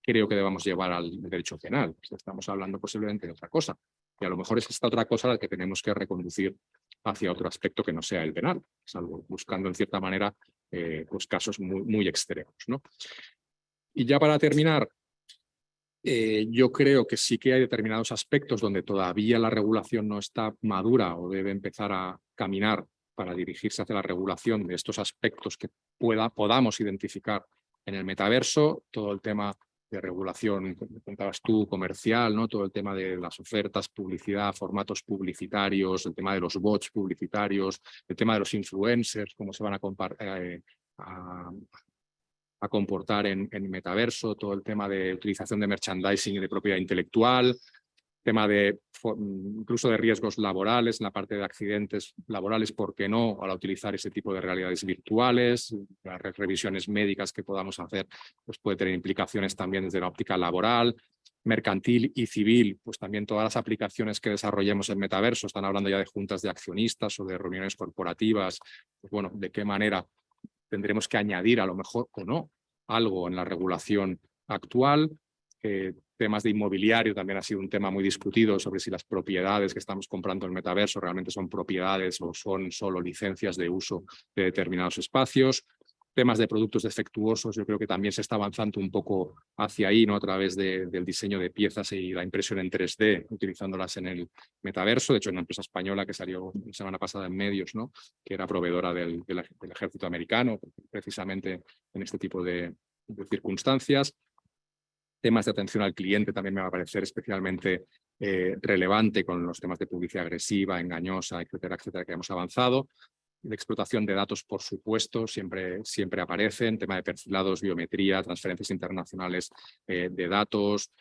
creo que debamos llevar al derecho penal. Estamos hablando posiblemente de otra cosa. Y a lo mejor es esta otra cosa la que tenemos que reconducir hacia otro aspecto que no sea el penal, salvo buscando en cierta manera pues casos muy extremos, ¿no? Y ya para terminar, yo creo que sí que hay determinados aspectos donde todavía la regulación no está madura o debe empezar a caminar para dirigirse hacia la regulación de estos aspectos que podamos identificar en el metaverso, todo el tema de regulación, como contabas tú, comercial, ¿no? Todo el tema de las ofertas, publicidad, formatos publicitarios, el tema de los bots publicitarios, el tema de los influencers, cómo se van a comportar en metaverso, todo el tema de utilización de merchandising y de propiedad intelectual, tema de incluso de riesgos laborales, en la parte de accidentes laborales, ¿por qué no? Al utilizar ese tipo de realidades virtuales, las revisiones médicas que podamos hacer, pues puede tener implicaciones también desde la óptica laboral, mercantil y civil, pues también todas las aplicaciones que desarrollemos en metaverso, están hablando ya de juntas de accionistas o de reuniones corporativas, pues bueno, de qué manera tendremos que añadir a lo mejor o no algo en la regulación actual. Temas de inmobiliario también ha sido un tema muy discutido sobre si las propiedades que estamos comprando en el metaverso realmente son propiedades o son solo licencias de uso de determinados espacios. Temas de productos defectuosos, yo creo que también se está avanzando un poco hacia ahí, ¿no? A través del diseño de piezas y la impresión en 3D, utilizándolas en el metaverso. De hecho, hay una empresa española que salió la semana pasada en medios, ¿no? Que era proveedora del ejército americano, precisamente en este tipo de circunstancias. Temas de atención al cliente también me va a parecer especialmente relevante con los temas de publicidad agresiva, engañosa, etcétera, etcétera, que hemos avanzado. De explotación de datos, por supuesto, siempre aparecen. Tema de perfilados, biometría, transferencias internacionales de datos,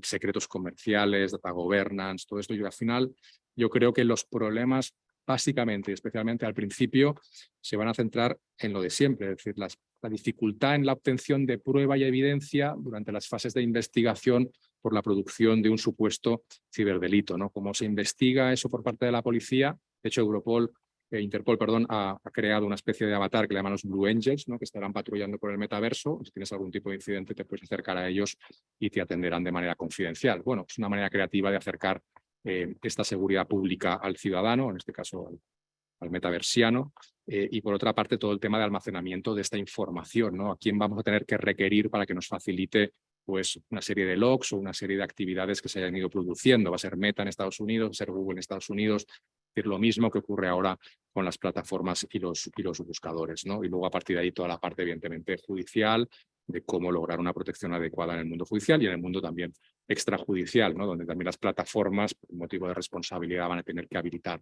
secretos comerciales, data governance, todo esto. Y al final yo creo que los problemas básicamente, especialmente al principio, se van a centrar en lo de siempre, es decir, la dificultad en la obtención de prueba y evidencia durante las fases de investigación por la producción de un supuesto ciberdelito, ¿no? Cómo se investiga eso por parte de la policía. De hecho, Interpol, ha creado una especie de avatar que le llaman los Blue Angels, ¿no? Que estarán patrullando por el metaverso. Si tienes algún tipo de incidente, te puedes acercar a ellos y te atenderán de manera confidencial. Bueno, es una manera creativa de acercar esta seguridad pública al ciudadano, en este caso al metaversiano, y por otra parte todo el tema de almacenamiento de esta información, ¿no? A quién vamos a tener que requerir para que nos facilite pues, una serie de logs o una serie de actividades que se hayan ido produciendo. Va a ser Meta en Estados Unidos, va a ser Google en Estados Unidos, es decir, lo mismo que ocurre ahora con las plataformas y los buscadores, ¿no? Y luego a partir de ahí toda la parte evidentemente judicial, de cómo lograr una protección adecuada en el mundo judicial y en el mundo también extrajudicial, ¿no? Donde también las plataformas, por motivo de responsabilidad, van a tener que habilitar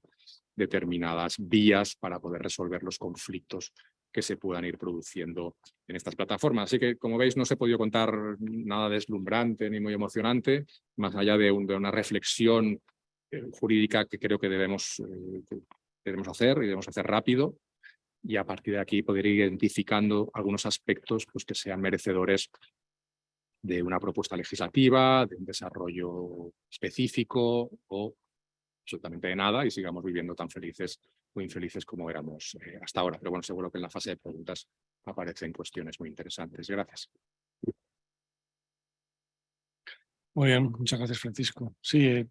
determinadas vías para poder resolver los conflictos que se puedan ir produciendo en estas plataformas. Así que, como veis, no os he podido contar nada deslumbrante ni muy emocionante, más allá de una reflexión jurídica que creo que debemos hacer y debemos hacer rápido, y a partir de aquí poder ir identificando algunos aspectos pues, que sean merecedores de una propuesta legislativa, de un desarrollo específico o absolutamente de nada y sigamos viviendo tan felices o infelices como éramos hasta ahora. Pero bueno, seguro que en la fase de preguntas aparecen cuestiones muy interesantes. Gracias. Muy bien, muchas gracias, Francisco. Sí,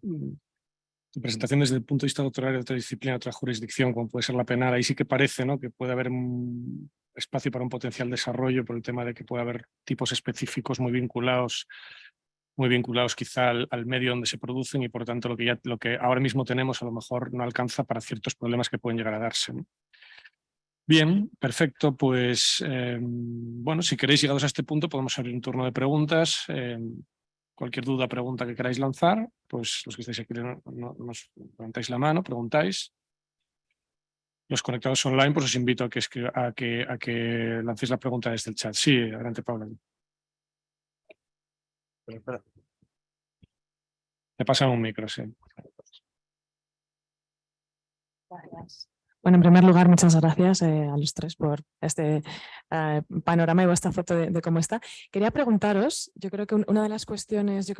tu presentación desde el punto de vista doctoral de otra disciplina, de otra jurisdicción, como puede ser la penal, ahí sí que parece, ¿no?, que puede haber un espacio para un potencial desarrollo por el tema de que puede haber tipos específicos muy vinculados quizá al medio donde se producen y por tanto lo que ahora mismo tenemos a lo mejor no alcanza para ciertos problemas que pueden llegar a darse, ¿no? Bien, perfecto. Pues bueno, si queréis, llegados a este punto, podemos abrir un turno de preguntas. Cualquier duda, pregunta que queráis lanzar, pues los que estáis aquí nos levantáis la mano, preguntáis. Los conectados online, pues os invito a que lancéis la pregunta desde el chat. Sí, adelante, Paula. Te pasan un micro, sí. Gracias. Bueno, en primer lugar, muchas gracias a los tres por este panorama y vuestra foto de cómo está. Quería preguntaros, yo creo que una de las cuestiones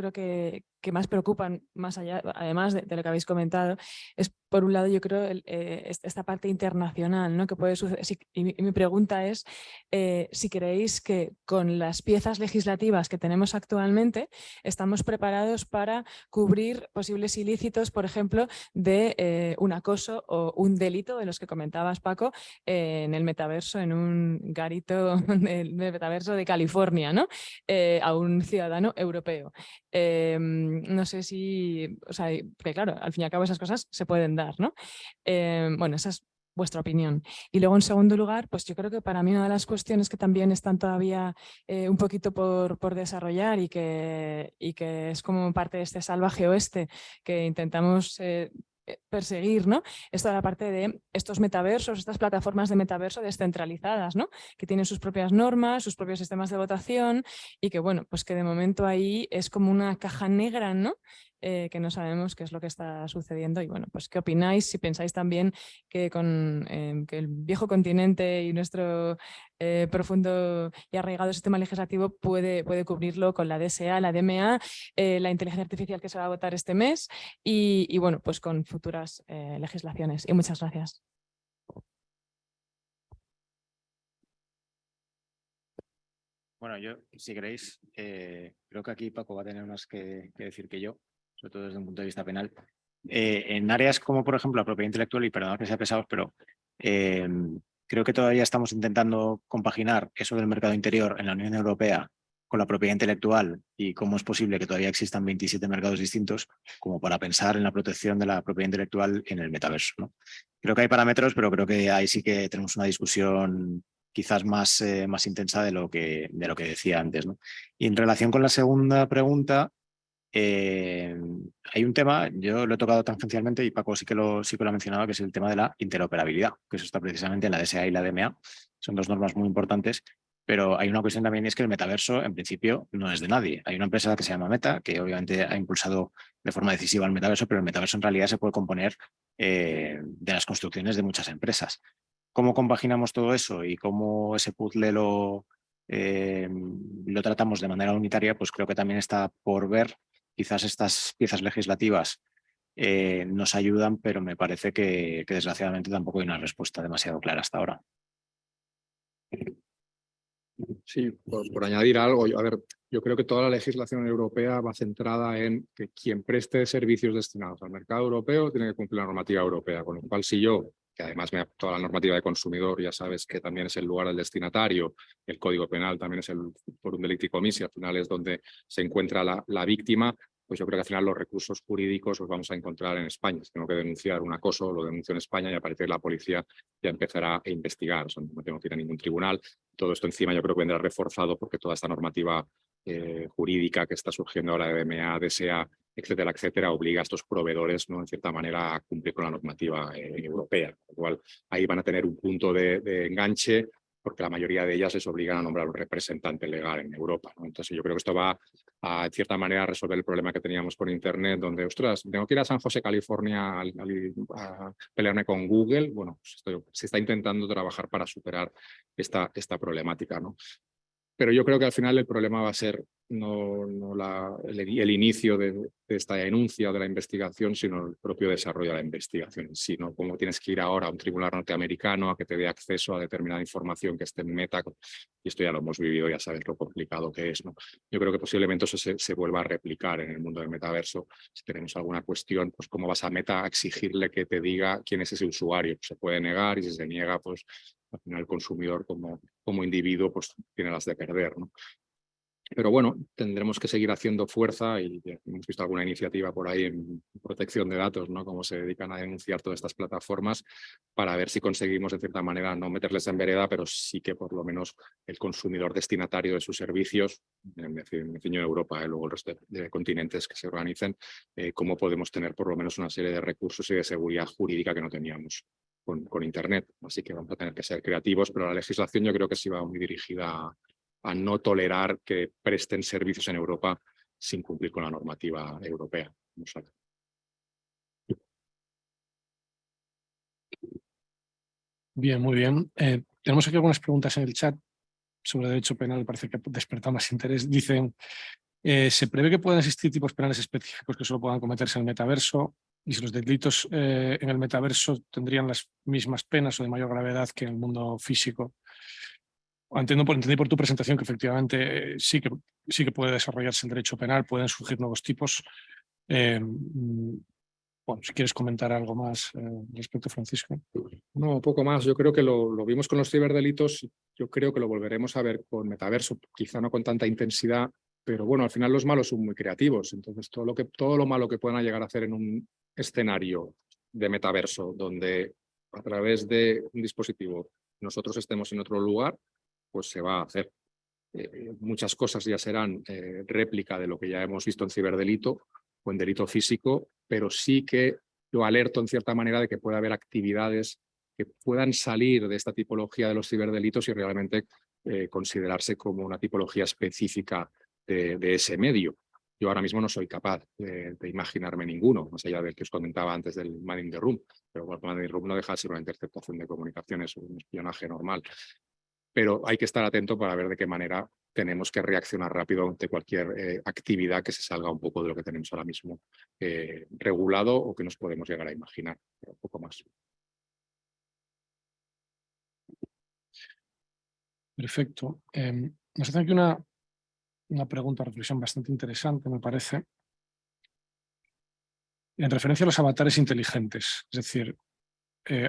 que más preocupan, más allá, además de lo que habéis comentado, es por un lado, yo creo, esta parte internacional, ¿no?, que puede suceder. Y mi pregunta es si creéis que con las piezas legislativas que tenemos actualmente estamos preparados para cubrir posibles ilícitos, por ejemplo, de un acoso o un delito de los que comentabas, Paco, en el metaverso, en un garito del metaverso de California, ¿no?, a un ciudadano europeo. No sé si, o sea, que claro, al fin y al cabo esas cosas se pueden dar, ¿no? Bueno, esa es vuestra opinión. Y luego, en segundo lugar, pues yo creo que para mí una de las cuestiones que también están todavía un poquito por desarrollar y que es como parte de este salvaje oeste que intentamos perseguir, ¿no?, es toda la parte de estos metaversos, estas plataformas de metaverso descentralizadas, ¿no?, que tienen sus propias normas, sus propios sistemas de votación y que, bueno, pues que de momento ahí es como una caja negra, ¿no?, que no sabemos qué es lo que está sucediendo. Y bueno, pues ¿qué opináis? Si pensáis también que con que el viejo continente y nuestro profundo y arraigado sistema legislativo puede cubrirlo con la DSA, la DMA, la inteligencia artificial que se va a votar este mes y bueno, pues con futuras legislaciones. Y muchas gracias. Bueno, yo, si queréis, creo que aquí Paco va a tener más que decir que yo, sobre todo desde un punto de vista penal. En áreas como, por ejemplo, la propiedad intelectual, y perdón que sea pesados, pero creo que todavía estamos intentando compaginar eso del mercado interior en la Unión Europea con la propiedad intelectual y cómo es posible que todavía existan 27 mercados distintos como para pensar en la protección de la propiedad intelectual en el metaverso, ¿no? Creo que hay parámetros, pero creo que ahí sí que tenemos una discusión quizás más, más intensa de lo que decía antes, ¿no? Y en relación con la segunda pregunta, hay un tema, yo lo he tocado tangencialmente y Paco sí que lo ha mencionado, que es el tema de la interoperabilidad, que eso está precisamente en la DSA y la DMA. Son dos normas muy importantes, pero hay una cuestión también, y es que el metaverso en principio no es de nadie. Hay una empresa que se llama Meta, que obviamente ha impulsado de forma decisiva el metaverso, pero el metaverso en realidad se puede componer de las construcciones de muchas empresas. ¿Cómo compaginamos todo eso y cómo ese puzzle lo tratamos de manera unitaria? Pues creo que también está por ver. Quizás estas piezas legislativas nos ayudan, pero me parece que desgraciadamente tampoco hay una respuesta demasiado clara hasta ahora. Sí, por añadir algo, a ver, yo creo que toda la legislación europea va centrada en que quien preste servicios destinados al mercado europeo tiene que cumplir la normativa europea, con lo cual si yo, que además toda la normativa de consumidor, ya sabes que también es el lugar del destinatario, el Código Penal también es el forum delicti commissi, al final es donde se encuentra la víctima, pues yo creo que al final los recursos jurídicos los vamos a encontrar en España. Si tengo que denunciar un acoso, lo denuncio en España y a partir de la policía ya empezará a investigar. O sea, no tengo que ir a ningún tribunal. Todo esto encima yo creo que vendrá reforzado porque toda esta normativa jurídica que está surgiendo ahora de DMA, DSA, etcétera, etcétera, obliga a estos proveedores, ¿no?, en cierta manera, a cumplir con la normativa europea. Con lo cual, ahí van a tener un punto de enganche porque la mayoría de ellas les obligan a nombrar un representante legal en Europa, ¿no? Entonces yo creo que esto va a, en cierta manera, a resolver el problema que teníamos con Internet, donde, ostras, tengo que ir a San José, California, a pelearme con Google. Bueno, pues se está intentando trabajar para superar esta problemática, ¿no? Pero yo creo que al final el problema va a ser no el inicio de esta denuncia o de la investigación, sino el propio desarrollo de la investigación en sí, ¿no? Cómo tienes que ir ahora a un tribunal norteamericano a que te dé acceso a determinada información que esté en Meta, y esto ya lo hemos vivido, ya sabes lo complicado que es, ¿no? Yo creo que posiblemente eso se vuelva a replicar en el mundo del metaverso. Si tenemos alguna cuestión, pues cómo vas a Meta a exigirle que te diga quién es ese usuario. Se puede negar y si se niega, pues al final el consumidor como individuo pues tiene las de perder, ¿no? Pero bueno, tendremos que seguir haciendo fuerza y hemos visto alguna iniciativa por ahí en protección de datos, ¿no?, cómo se dedican a denunciar todas estas plataformas para ver si conseguimos de cierta manera no meterles en vereda, pero sí que por lo menos el consumidor destinatario de sus servicios, me ciño en Europa, luego el resto de continentes que se organicen, cómo podemos tener por lo menos una serie de recursos y de seguridad jurídica que no teníamos con Internet. Así que vamos a tener que ser creativos, pero la legislación yo creo que sí va muy dirigida a no tolerar que presten servicios en Europa sin cumplir con la normativa europea. Bien, muy bien. Tenemos aquí algunas preguntas en el chat sobre derecho penal, parece que desperta más interés. Dicen, ¿se prevé que puedan existir tipos penales específicos que solo puedan cometerse en el metaverso? Y si los delitos en el metaverso tendrían las mismas penas o de mayor gravedad que en el mundo físico. Entendí por tu presentación que efectivamente sí que puede desarrollarse el derecho penal, pueden surgir nuevos tipos. Bueno, si quieres comentar algo más respecto, Francisco. No, poco más. Yo creo que lo vimos con los ciberdelitos. Yo creo que lo volveremos a ver con metaverso, quizá no con tanta intensidad, pero bueno, al final los malos son muy creativos. Entonces, todo lo malo que puedan llegar a hacer en un escenario de metaverso, donde a través de un dispositivo nosotros estemos en otro lugar, pues se va a hacer. Muchas cosas ya serán réplica de lo que ya hemos visto en ciberdelito o en delito físico, pero sí que yo alerto en cierta manera de que puede haber actividades que puedan salir de esta tipología de los ciberdelitos y realmente considerarse como una tipología específica de ese medio. Yo ahora mismo no soy capaz de imaginarme ninguno, más allá del que os comentaba antes del Man in the Room, pero el Man in the Room no deja de ser una interceptación de comunicaciones, un espionaje normal. Pero hay que estar atento para ver de qué manera tenemos que reaccionar rápido ante cualquier actividad que se salga un poco de lo que tenemos ahora mismo regulado o que nos podemos llegar a imaginar, pero un poco más. Perfecto. Nos hace aquí una pregunta, reflexión bastante interesante, me parece, en referencia a los avatares inteligentes, es decir,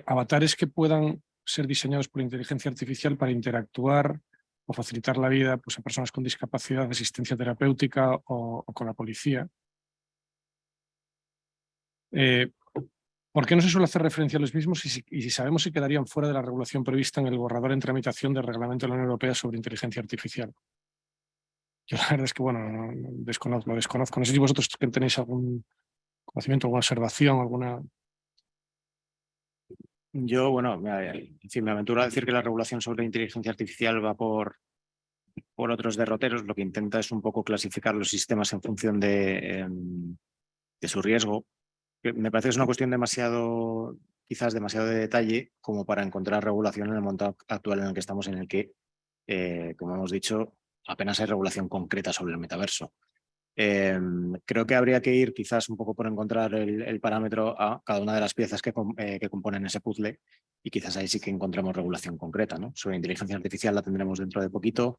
avatares que puedan ser diseñados por inteligencia artificial para interactuar o facilitar la vida pues, a personas con discapacidad de asistencia terapéutica o con la policía. ¿Por qué no se suele hacer referencia a los mismos y si sabemos si quedarían fuera de la regulación prevista en el borrador en tramitación del Reglamento de la Unión Europea sobre inteligencia artificial? Yo la verdad es que, bueno, lo desconozco. No sé si vosotros tenéis algún conocimiento, alguna observación, alguna... Yo, bueno, en fin, me aventuro a decir que la regulación sobre inteligencia artificial va por otros derroteros. Lo que intenta es un poco clasificar los sistemas en función de su riesgo. Me parece que es una cuestión quizás demasiado de detalle como para encontrar regulación en el mundo actual en el que estamos, en el que, como hemos dicho, apenas hay regulación concreta sobre el metaverso. Creo que habría que ir quizás un poco por encontrar el parámetro a cada una de las piezas que componen ese puzzle, y quizás ahí sí que encontremos regulación concreta, ¿no? Sobre inteligencia artificial la tendremos dentro de poquito.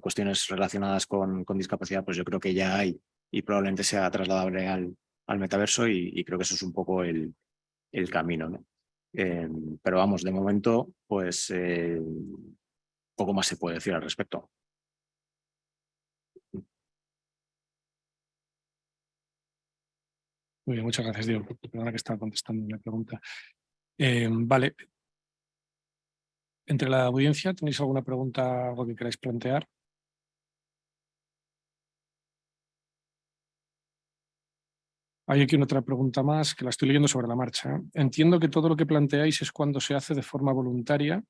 Cuestiones relacionadas con discapacidad, pues yo creo que ya hay y probablemente sea trasladable al metaverso, y creo que eso es un poco el camino, ¿no? Pero vamos, de momento, pues poco más se puede decir al respecto. Muy bien, muchas gracias, Diego. Perdona que estaba contestando la pregunta. Vale. Entre la audiencia, ¿tenéis alguna pregunta, algo que queráis plantear? Hay aquí otra pregunta más que la estoy leyendo sobre la marcha. Entiendo que todo lo que planteáis es cuando se hace de forma voluntaria,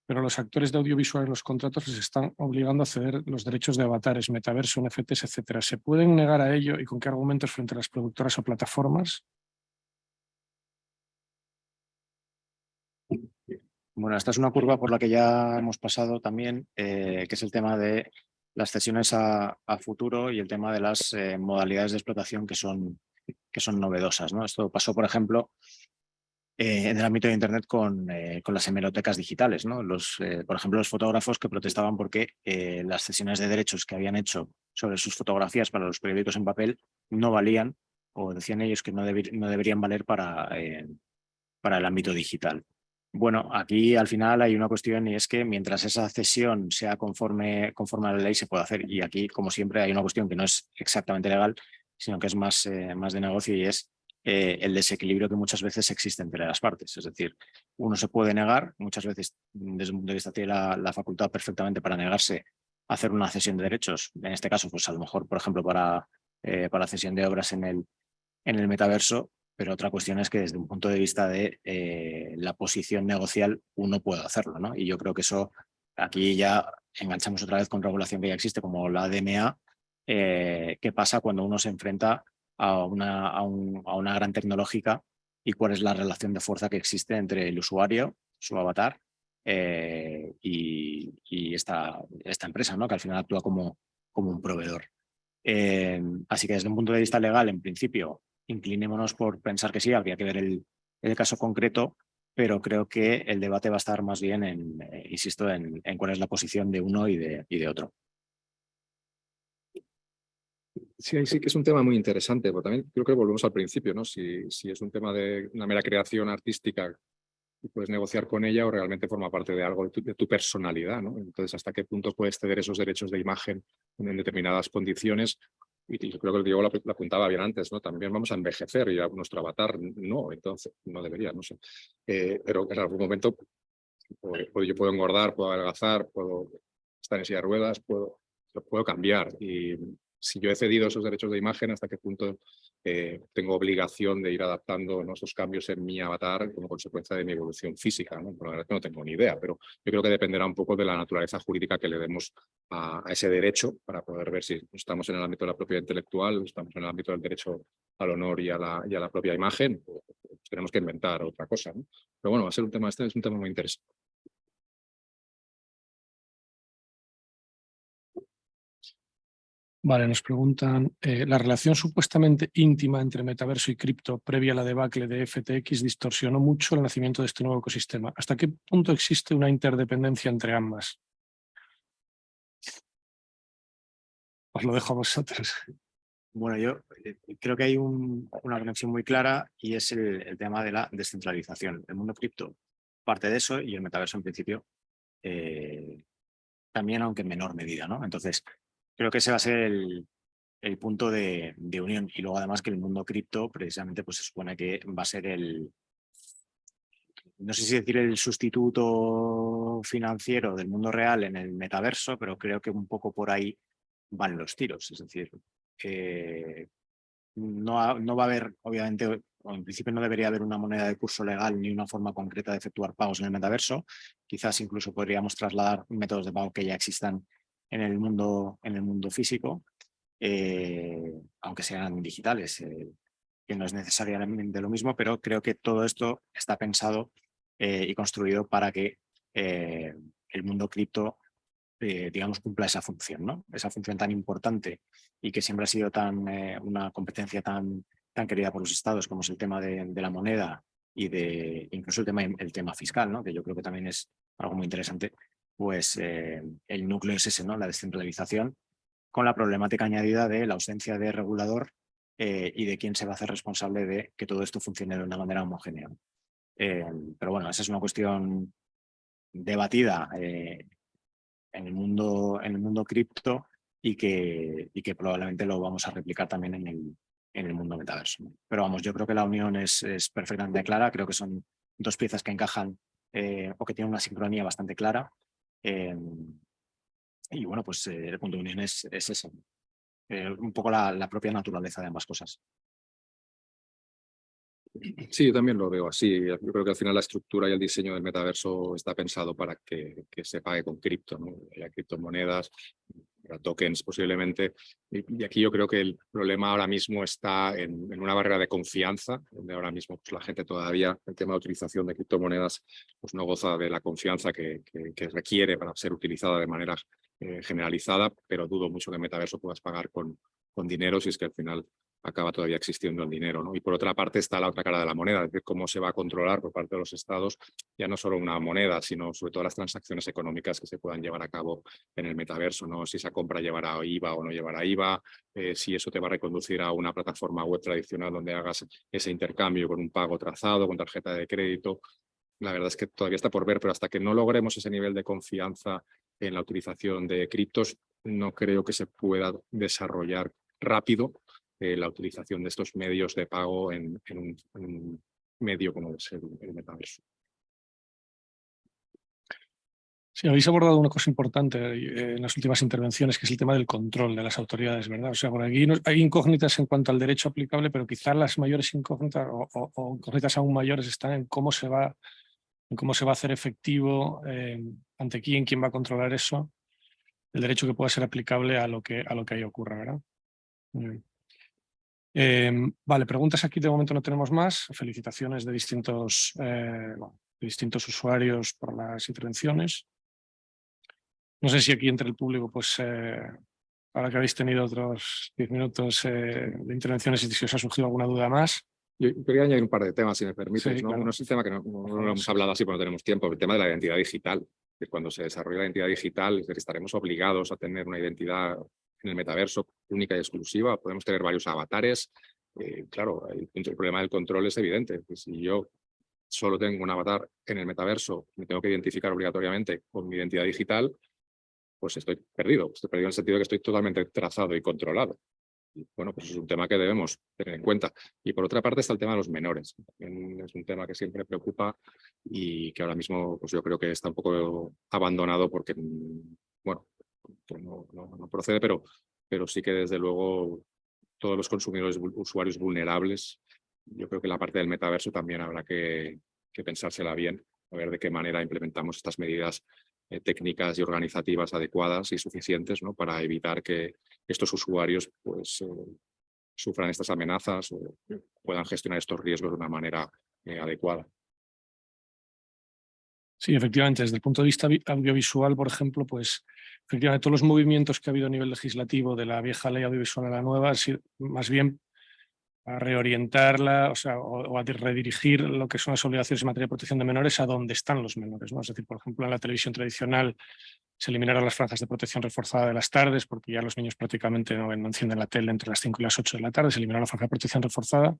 pero los actores de audiovisual en los contratos les están obligando a ceder los derechos de avatares, metaverso, NFTs, etcétera. ¿Se pueden negar a ello y con qué argumentos frente a las productoras o plataformas? Bueno, esta es una curva por la que ya hemos pasado también, que es el tema de las cesiones a futuro y el tema de las modalidades de explotación que son novedosas, ¿no? Esto pasó, por ejemplo, en el ámbito de Internet con las hemerotecas digitales, ¿no? Por ejemplo, los fotógrafos que protestaban porque las cesiones de derechos que habían hecho sobre sus fotografías para los periódicos en papel no valían, o decían ellos que no deberían valer para el ámbito digital. Bueno, aquí al final hay una cuestión, y es que mientras esa cesión sea conforme a la ley se puede hacer, y aquí, como siempre, hay una cuestión que no es exactamente legal, sino que es más de negocio, y es el desequilibrio que muchas veces existe entre las partes. Es decir, uno se puede negar, muchas veces desde un punto de vista tiene la facultad perfectamente para negarse a hacer una cesión de derechos, en este caso, pues a lo mejor, por ejemplo, para cesión de obras en el metaverso. Pero otra cuestión es que desde un punto de vista de la posición negocial uno puede hacerlo, ¿no? Y yo creo que eso, aquí ya enganchamos otra vez con regulación que ya existe, como la ADMA. ¿Qué pasa cuando uno se enfrenta a una gran tecnológica, y cuál es la relación de fuerza que existe entre el usuario, su avatar, y esta empresa, ¿no? Que al final actúa como un proveedor? Así que desde un punto de vista legal, en principio, inclinémonos por pensar que sí, habría que ver el caso concreto, pero creo que el debate va a estar más bien insisto, en cuál es la posición de uno y de otro. Sí, ahí sí que es un tema muy interesante, pero también creo que volvemos al principio, ¿no? Si es un tema de una mera creación artística y puedes negociar con ella, o realmente forma parte de algo de tu personalidad, ¿no? Entonces, ¿hasta qué punto puedes ceder esos derechos de imagen en determinadas condiciones? Y yo creo que el Diego lo apuntaba bien antes, ¿no? También vamos a envejecer, y a nuestro avatar no, entonces no debería, no sé. Pero en algún momento yo puedo engordar, puedo adelgazar, puedo estar en silla de ruedas, puedo cambiar. Y si yo he cedido esos derechos de imagen, ¿hasta qué punto tengo obligación de ir adaptando, ¿no?, esos cambios en mi avatar como consecuencia de mi evolución física, ¿no? Por la verdad que no tengo ni idea, pero yo creo que dependerá un poco de la naturaleza jurídica que le demos a ese derecho, para poder ver si estamos en el ámbito de la propiedad intelectual, estamos en el ámbito del derecho al honor y a la propia imagen. Pues tenemos que inventar otra cosa, ¿no? Pero bueno, va a ser un tema, es un tema muy interesante. Vale, nos preguntan, la relación supuestamente íntima entre metaverso y cripto previa a la debacle de FTX distorsionó mucho el nacimiento de este nuevo ecosistema. ¿Hasta qué punto existe una interdependencia entre ambas? os lo dejo a vosotros. Bueno, yo creo que hay una conexión muy clara y es el tema de la descentralización. El mundo cripto parte de eso y el metaverso en principio también, aunque en menor medida, ¿no? Entonces, creo que ese va a ser el punto de unión. Y luego además que el mundo cripto precisamente pues se supone que va a ser no sé si decir el sustituto financiero del mundo real en el metaverso, pero creo que un poco por ahí van los tiros. Es decir, no va a haber, obviamente, o en principio no debería haber una moneda de curso legal ni una forma concreta de efectuar pagos en el metaverso. Quizás incluso podríamos trasladar métodos de pago que ya existan en el mundo físico, aunque sean digitales, que no es necesariamente lo mismo, pero creo que todo esto está pensado y construido para que el mundo cripto digamos, cumpla esa función, ¿no? Esa función tan importante y que siempre ha sido una competencia tan querida por los estados como es el tema de la moneda y incluso el tema fiscal, ¿no? Que yo creo que también es algo muy interesante, pues el núcleo es ese, ¿no? La descentralización con la problemática añadida de la ausencia de regulador y de quién se va a hacer responsable de que todo esto funcione de una manera homogénea. Pero bueno, esa es una cuestión debatida en el mundo cripto y que probablemente lo vamos a replicar también en el mundo metaverso. Pero vamos, yo creo que la unión es perfectamente clara, creo que son dos piezas que encajan o que tienen una sincronía bastante clara. Y bueno, pues el punto de unión es ese, un poco la propia naturaleza de ambas cosas. Sí, yo también lo veo así. Yo creo que al final la estructura y el diseño del metaverso está pensado para que se pague con cripto, ¿no? Haya criptomonedas, tokens posiblemente. Y aquí yo creo que el problema ahora mismo está en una barrera de confianza, donde ahora mismo pues, la gente todavía, el tema de utilización de criptomonedas, pues no goza de la confianza que requiere para ser utilizada de manera generalizada, pero dudo mucho que en metaverso puedas pagar con dinero si es que al final acaba todavía existiendo el dinero, ¿no? Y por otra parte está la otra cara de la moneda, es decir, cómo se va a controlar por parte de los estados ya no solo una moneda, sino sobre todo las transacciones económicas que se puedan llevar a cabo en el metaverso, ¿no? Si esa compra llevará IVA o no llevará IVA, si eso te va a reconducir a una plataforma web tradicional donde hagas ese intercambio con un pago trazado, con tarjeta de crédito. La verdad es que todavía está por ver, pero hasta que no logremos ese nivel de confianza en la utilización de criptos, no creo que se pueda desarrollar rápido la utilización de estos medios de pago en un medio como es el metaverso. Sí, habéis abordado una cosa importante en las últimas intervenciones, que es el tema del control de las autoridades, ¿verdad? O sea, por aquí hay incógnitas en cuanto al derecho aplicable, pero quizás las mayores incógnitas o incógnitas aún mayores están en cómo se va a hacer efectivo, ante quién va a controlar eso, el derecho que pueda ser aplicable a lo que ahí ocurra, ¿verdad? Muy bien. Vale, preguntas aquí de momento no tenemos más. Felicitaciones de distintos usuarios por las intervenciones. No sé si aquí entre el público, pues ahora que habéis tenido otros 10 minutos de intervenciones, si os ha surgido alguna duda más. Yo quería añadir un par de temas, si me permites. Sí, ¿no? claro. No es el tema que no lo hemos hablado así porque no tenemos tiempo, el tema de la identidad digital. Que cuando se desarrolla la identidad digital, estaremos obligados a tener una identidad en el metaverso única y exclusiva. Podemos tener varios avatares. Claro, el problema del control es evidente. Si yo solo tengo un avatar en el metaverso, me tengo que identificar obligatoriamente con mi identidad digital, pues estoy perdido. Estoy perdido en el sentido de que estoy totalmente trazado y controlado. Y bueno, pues es un tema que debemos tener en cuenta. Y por otra parte está el tema de los menores. También es un tema que siempre preocupa y que ahora mismo pues yo creo que está un poco abandonado porque, bueno, no procede, pero sí que desde luego todos los consumidores, usuarios vulnerables, yo creo que la parte del metaverso también habrá que pensársela bien, a ver de qué manera implementamos estas medidas técnicas y organizativas adecuadas y suficientes, ¿no? Para evitar que estos usuarios pues, sufran estas amenazas o puedan gestionar estos riesgos de una manera adecuada. Sí, efectivamente, desde el punto de vista audiovisual, por ejemplo, pues efectivamente todos los movimientos que ha habido a nivel legislativo de la vieja ley audiovisual a la nueva han sido más bien a reorientarla, o a redirigir lo que son las obligaciones en materia de protección de menores a donde están los menores, ¿no? Es decir, por ejemplo, en la televisión tradicional Se eliminaron las franjas de protección reforzada de las tardes, porque ya los niños prácticamente no encienden la tele entre las 5 y las 8 de la tarde. Se eliminaron la franja de protección reforzada.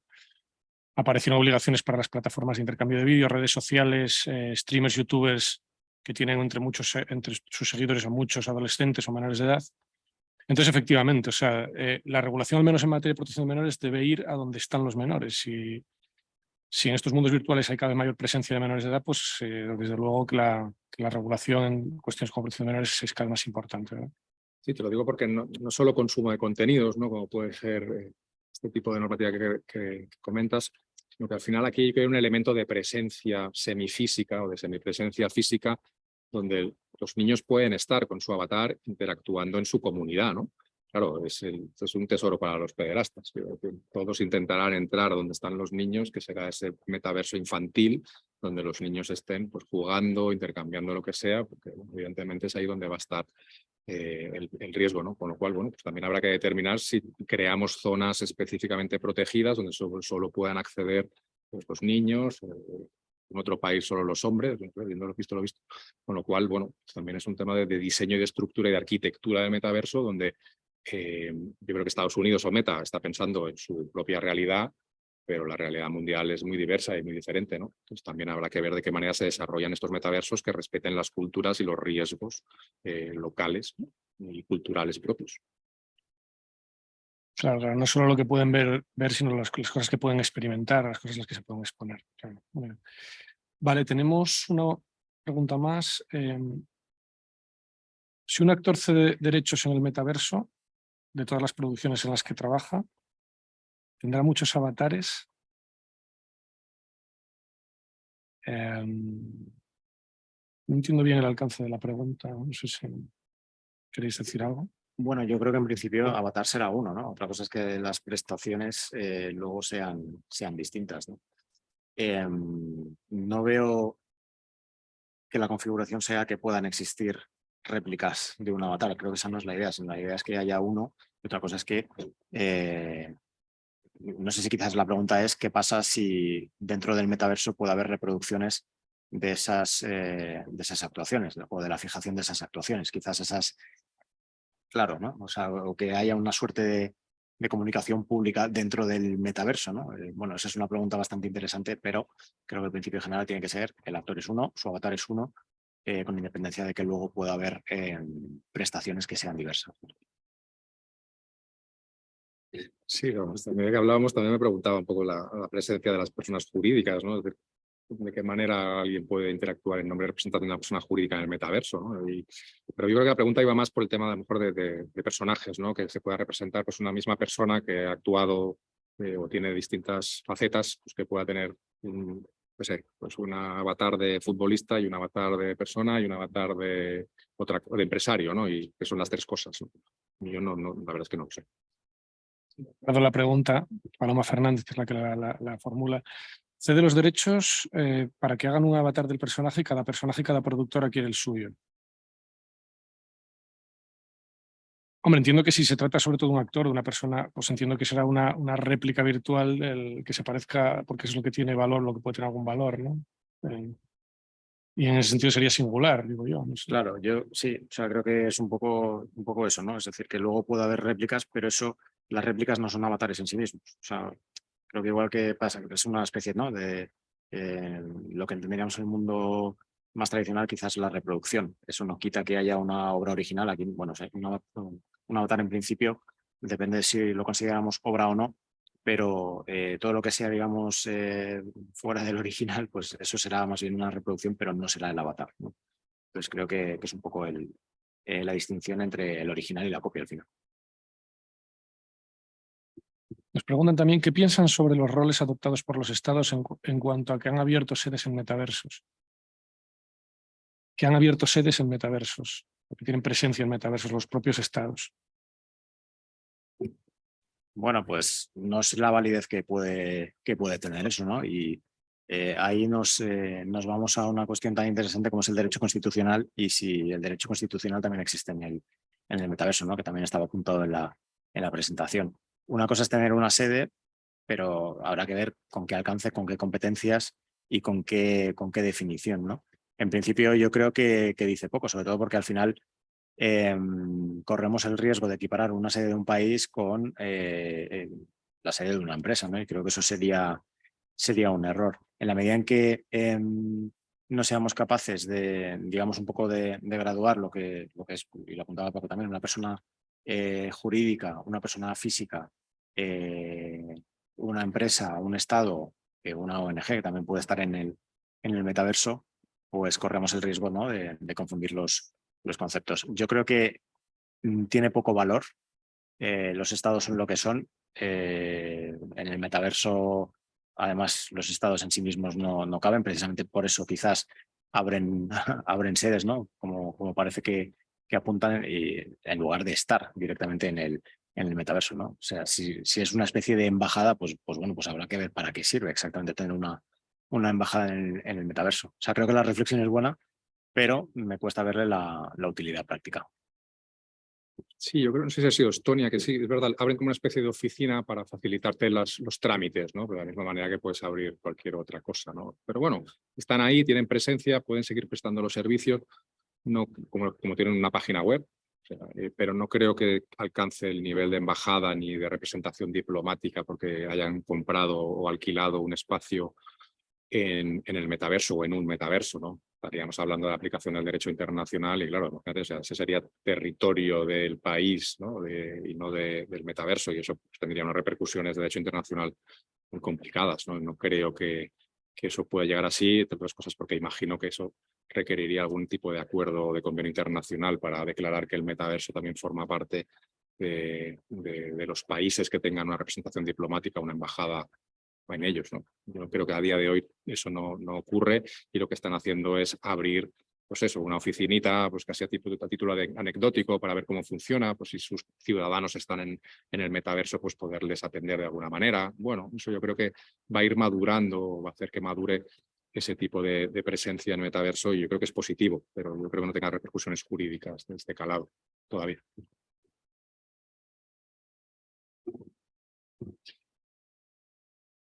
Aparecieron obligaciones para las plataformas de intercambio de vídeos, redes sociales, streamers, youtubers que tienen entre sus seguidores a muchos adolescentes o menores de edad. Entonces, efectivamente, o sea, la regulación, al menos en materia de protección de menores, debe ir a donde están los menores. Si en estos mundos virtuales hay cada vez mayor presencia de menores de edad, pues desde luego que la regulación en cuestiones como protección de menores es cada vez más importante, ¿verdad? Sí, te lo digo porque no solo consumo de contenidos, ¿no? Como puede ser este tipo de normativa que comentas, sino que al final aquí hay un elemento de presencia semifísica o de semipresencia física donde los niños pueden estar con su avatar interactuando en su comunidad, ¿no? Claro, es un tesoro para los pederastas. Todos intentarán entrar donde están los niños, que será ese metaverso infantil, donde los niños estén pues, jugando, intercambiando lo que sea, porque evidentemente es ahí donde va a estar el riesgo, ¿no? Con lo cual, bueno, pues también habrá que determinar si creamos zonas específicamente protegidas donde solo puedan acceder pues, los niños, en otro país solo los hombres, viendo lo visto. Con lo cual, bueno, pues también es un tema de diseño y de estructura y de arquitectura del metaverso donde yo creo que Estados Unidos o Meta está pensando en su propia realidad, pero la realidad mundial es muy diversa y muy diferente, ¿no? Entonces también habrá que ver de qué manera se desarrollan estos metaversos que respeten las culturas y los riesgos locales, ¿no? Y culturales propios. Claro, no solo lo que pueden ver sino las cosas que pueden experimentar, las cosas a las que se pueden exponer. Claro. Vale, tenemos una pregunta más. Si un actor cede derechos en el metaverso de todas las producciones en las que trabaja, ¿tendrá muchos avatares? No entiendo bien el alcance de la pregunta. No sé si queréis decir algo. Bueno, yo creo que en principio Avatar será uno, ¿no? Otra cosa es que las prestaciones luego sean distintas, ¿no? No veo que la configuración sea que puedan existir réplicas de un avatar. Creo que esa no es la idea, sino la idea es que haya uno. Y otra cosa es que, no sé si quizás la pregunta es qué pasa si dentro del metaverso puede haber reproducciones de esas actuaciones, ¿no? O de la fijación de esas actuaciones. Quizás esas, claro, ¿no? O sea, o que haya una suerte de comunicación pública dentro del metaverso, ¿no? Bueno, esa es una pregunta bastante interesante, pero creo que el principio general tiene que ser el actor es uno, su avatar es uno, con independencia de que luego pueda haber prestaciones que sean diversas. Sí, vamos, también que hablábamos, también me preguntaba un poco la presencia de las personas jurídicas, ¿no? De qué manera alguien puede interactuar en nombre de representante de una persona jurídica en el metaverso, ¿no? Pero yo creo que la pregunta iba más por el tema a lo mejor de personajes, ¿no? Que se pueda representar pues, una misma persona que ha actuado o tiene distintas facetas, pues que pueda tener no sé, pues un avatar de futbolista y un avatar de persona y un avatar de empresario, ¿no? Y que son las tres cosas, ¿no? Y yo no, la verdad es que no lo sé. Dado la pregunta, Paloma Fernández, que es la que la formula, cede los derechos para que hagan un avatar del personaje y cada productor adquiere el suyo. Hombre, entiendo que si se trata sobre todo de un actor, de una persona, pues entiendo que será una réplica virtual del que se parezca, porque es lo que tiene valor, lo que puede tener algún valor, ¿no? Y en ese sentido sería singular, digo yo. No sé. Claro, yo sí, o sea, creo que es un poco eso, ¿no? Es decir, que luego puede haber réplicas, pero las réplicas no son avatares en sí mismos. O sea, creo que igual que pasa, que es una especie, ¿no? De lo que entenderíamos en el mundo más tradicional, quizás la reproducción. Eso no quita que haya una obra original. Aquí, bueno, un avatar en principio, depende de si lo consideramos obra o no, pero todo lo que sea, digamos, fuera del original, pues eso será más bien una reproducción, pero no será el avatar, ¿no? Entonces creo que es un poco la distinción entre el original y la copia al final. Nos preguntan también qué piensan sobre los roles adoptados por los estados en cuanto a que han abierto sedes en metaversos. Que han abierto sedes en metaversos, que tienen presencia en metaversos los propios estados. Bueno, pues no es la validez que puede tener eso, ¿no? Y ahí nos vamos a una cuestión tan interesante como es el derecho constitucional y si el derecho constitucional también existe en el metaverso, ¿no? Que también estaba apuntado en la presentación. Una cosa es tener una sede, pero habrá que ver con qué alcance, con qué competencias y con qué definición, ¿no? En principio yo creo que dice poco, sobre todo porque al final corremos el riesgo de equiparar una sede de un país con la sede de una empresa, ¿no? Y creo que eso sería un error. En la medida en que no seamos capaces de, digamos, un poco de graduar lo que es, y lo apuntaba Paco también, una persona jurídica, una persona física, una empresa, un Estado, una ONG que también puede estar en el metaverso, pues corremos el riesgo, ¿no?, de confundir los conceptos. Yo creo que tiene poco valor. Los estados son lo que son. En el metaverso, además, los estados en sí mismos no caben. Precisamente por eso quizás abren sedes, ¿no?, como parece que apuntan, en lugar de estar directamente en el metaverso, ¿no? O sea, si es una especie de embajada, pues bueno, pues habrá que ver para qué sirve exactamente tener una embajada en el metaverso. O sea, creo que la reflexión es buena, pero me cuesta verle la utilidad práctica. Sí, yo creo, no sé si ha sido Estonia, que sí, es verdad, abren como una especie de oficina para facilitarte los trámites, ¿no? De la misma manera que puedes abrir cualquier otra cosa, ¿no? Pero bueno, están ahí, tienen presencia, pueden seguir prestando los servicios, no como tienen una página web, o sea, pero no creo que alcance el nivel de embajada ni de representación diplomática porque hayan comprado o alquilado un espacio en el metaverso o en un metaverso, ¿no? Estaríamos hablando de la aplicación del derecho internacional y claro, imagínate, o sea, ese sería territorio del país, ¿no? Y no del metaverso, y eso pues, tendría unas repercusiones de derecho internacional muy complicadas, ¿no? No creo que eso pueda llegar así, entre otras cosas porque imagino que eso requeriría algún tipo de acuerdo o de convenio internacional para declarar que el metaverso también forma parte de los países que tengan una representación diplomática, una embajada en ellos, ¿no? Yo creo que a día de hoy eso no ocurre y lo que están haciendo es abrir, pues eso, una oficinita, pues casi a título anecdótico para ver cómo funciona, pues si sus ciudadanos están en el metaverso, pues poderles atender de alguna manera. Bueno, eso yo creo que va a ir madurando, va a hacer que madure ese tipo de presencia en el metaverso y yo creo que es positivo, pero yo creo que no tenga repercusiones jurídicas de este calado todavía.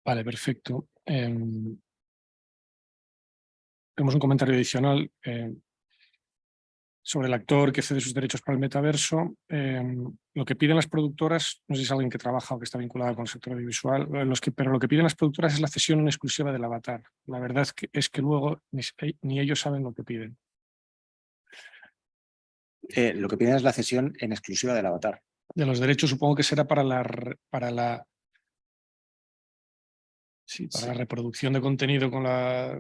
Vale, perfecto. Tenemos un comentario adicional sobre el actor que cede sus derechos para el metaverso. Lo que piden las productoras, no sé si es alguien que trabaja o que está vinculado con el sector audiovisual, pero lo que piden las productoras es la cesión en exclusiva del avatar. La verdad es que luego ni ellos saben lo que piden. Lo que piden es la cesión en exclusiva del avatar. De los derechos supongo que será para la reproducción de contenido con la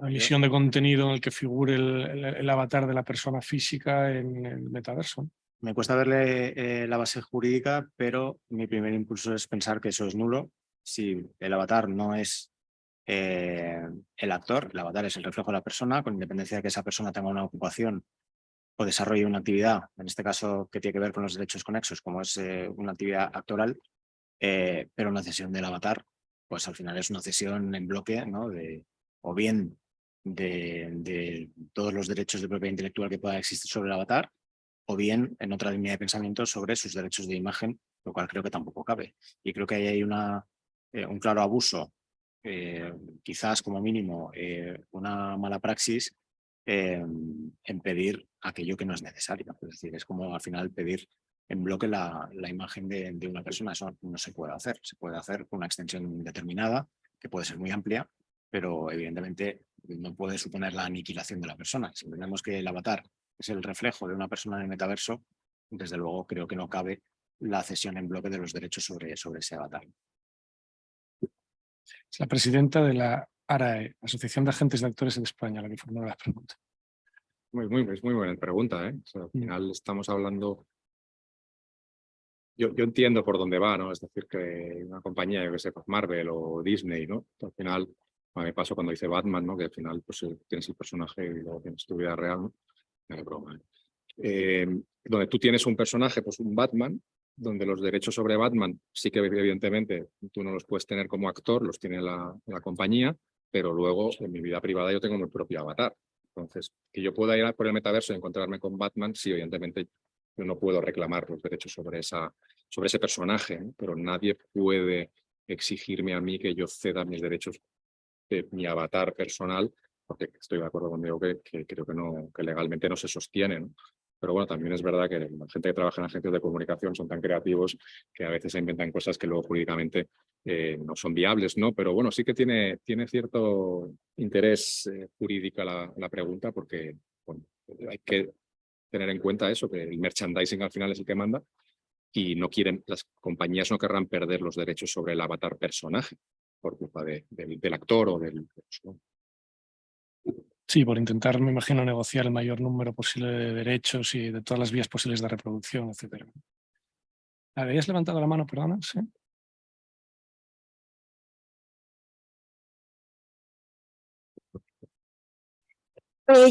emisión de contenido en el que figure el avatar de la persona física en el metaverso. Me cuesta verle la base jurídica, pero mi primer impulso es pensar que eso es nulo. Si el avatar no es el actor, el avatar es el reflejo de la persona, con independencia de que esa persona tenga una ocupación o desarrolle una actividad, en este caso que tiene que ver con los derechos conexos, como es una actividad actoral, pero una cesión del avatar, pues al final es una cesión en bloque, ¿no?, o bien de todos los derechos de propiedad intelectual que puedan existir sobre el avatar, o bien en otra línea de pensamiento sobre sus derechos de imagen, lo cual creo que tampoco cabe. Y creo que ahí hay un claro abuso, quizás como mínimo una mala praxis en pedir aquello que no es necesario. Es decir, es como al final pedir en bloque la imagen de una persona. Eso no se puede hacer. Se puede hacer con una extensión determinada, que puede ser muy amplia, pero evidentemente no puede suponer la aniquilación de la persona. Si entendemos que el avatar es el reflejo de una persona en el metaverso, desde luego creo que no cabe la cesión en bloque de los derechos sobre ese avatar. Es la presidenta de la ARAE, Asociación de Agentes de Actores en España, la que formula la pregunta. Es muy buena pregunta, ¿eh? O sea, al final estamos hablando. Yo entiendo por dónde va, ¿no? Es decir, que una compañía, yo que sé, Marvel o Disney, ¿no? Al final, a mí me pasó cuando hice Batman, ¿no? Que al final pues tienes el personaje y luego tienes tu vida real, ¿no? No es broma, ¿eh? Donde tú tienes un personaje, pues un Batman, donde los derechos sobre Batman sí que evidentemente tú no los puedes tener como actor, los tiene la compañía, pero luego en mi vida privada yo tengo mi propio avatar. Entonces, que yo pueda ir por el metaverso y encontrarme con Batman, sí, evidentemente yo no puedo reclamar los derechos sobre ese personaje, ¿no? Pero nadie puede exigirme a mí que yo ceda mis derechos de mi avatar personal porque estoy de acuerdo conmigo que creo que legalmente no se sostiene, ¿no? Pero bueno, también es verdad que la gente que trabaja en agencias de comunicación son tan creativos que a veces se inventan cosas que luego jurídicamente no son viables, ¿no? Pero bueno, sí que tiene cierto interés jurídico la pregunta, porque bueno, hay que tener en cuenta eso, que el merchandising al final es el que manda y las compañías no querrán perder los derechos sobre el avatar personaje por culpa del actor o del... Sí, por intentar, me imagino, negociar el mayor número posible de derechos y de todas las vías posibles de reproducción, etcétera. ¿Habías levantado la mano, perdona? Sí.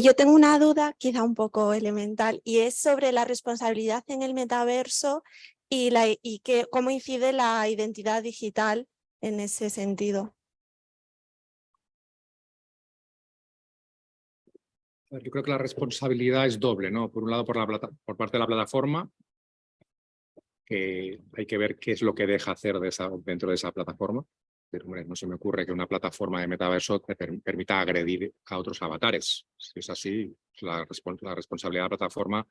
Yo tengo una duda quizá un poco elemental y es sobre la responsabilidad en el metaverso y cómo incide la identidad digital en ese sentido. Yo creo que la responsabilidad es doble, ¿no? Por un lado, por parte de la plataforma, que hay que ver qué es lo que deja hacer dentro de esa plataforma. Pero, hombre, no se me ocurre que una plataforma de metaverso te permita agredir a otros avatares. Si es así, la responsabilidad de la plataforma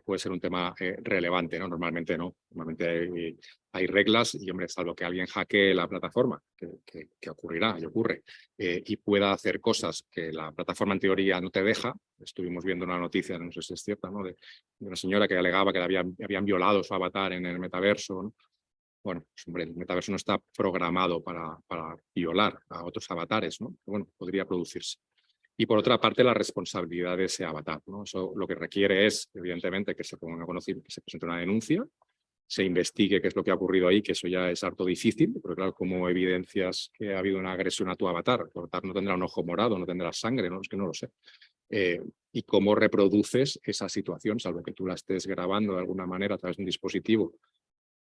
puede ser un tema relevante, ¿no? Normalmente no. Normalmente hay reglas y, hombre, salvo que alguien hackee la plataforma, que ocurrirá y ocurre, y pueda hacer cosas que la plataforma en teoría no te deja. Estuvimos viendo una noticia, no sé si es cierta, ¿no? de una señora que alegaba que habían violado su avatar en el metaverso, ¿no? Bueno, pues, hombre, el metaverso no está programado para violar a otros avatares, ¿no? Pero bueno, podría producirse. Y por otra parte, la responsabilidad de ese avatar, ¿no? Eso lo que requiere es, evidentemente, que se ponga a conocer, que se presente una denuncia, se investigue qué es lo que ha ocurrido ahí, que eso ya es harto difícil, porque claro, como evidencias que ha habido una agresión a tu avatar no tendrá un ojo morado, no tendrá sangre, ¿no? Es que no lo sé. Y cómo reproduces esa situación, salvo que tú la estés grabando de alguna manera a través de un dispositivo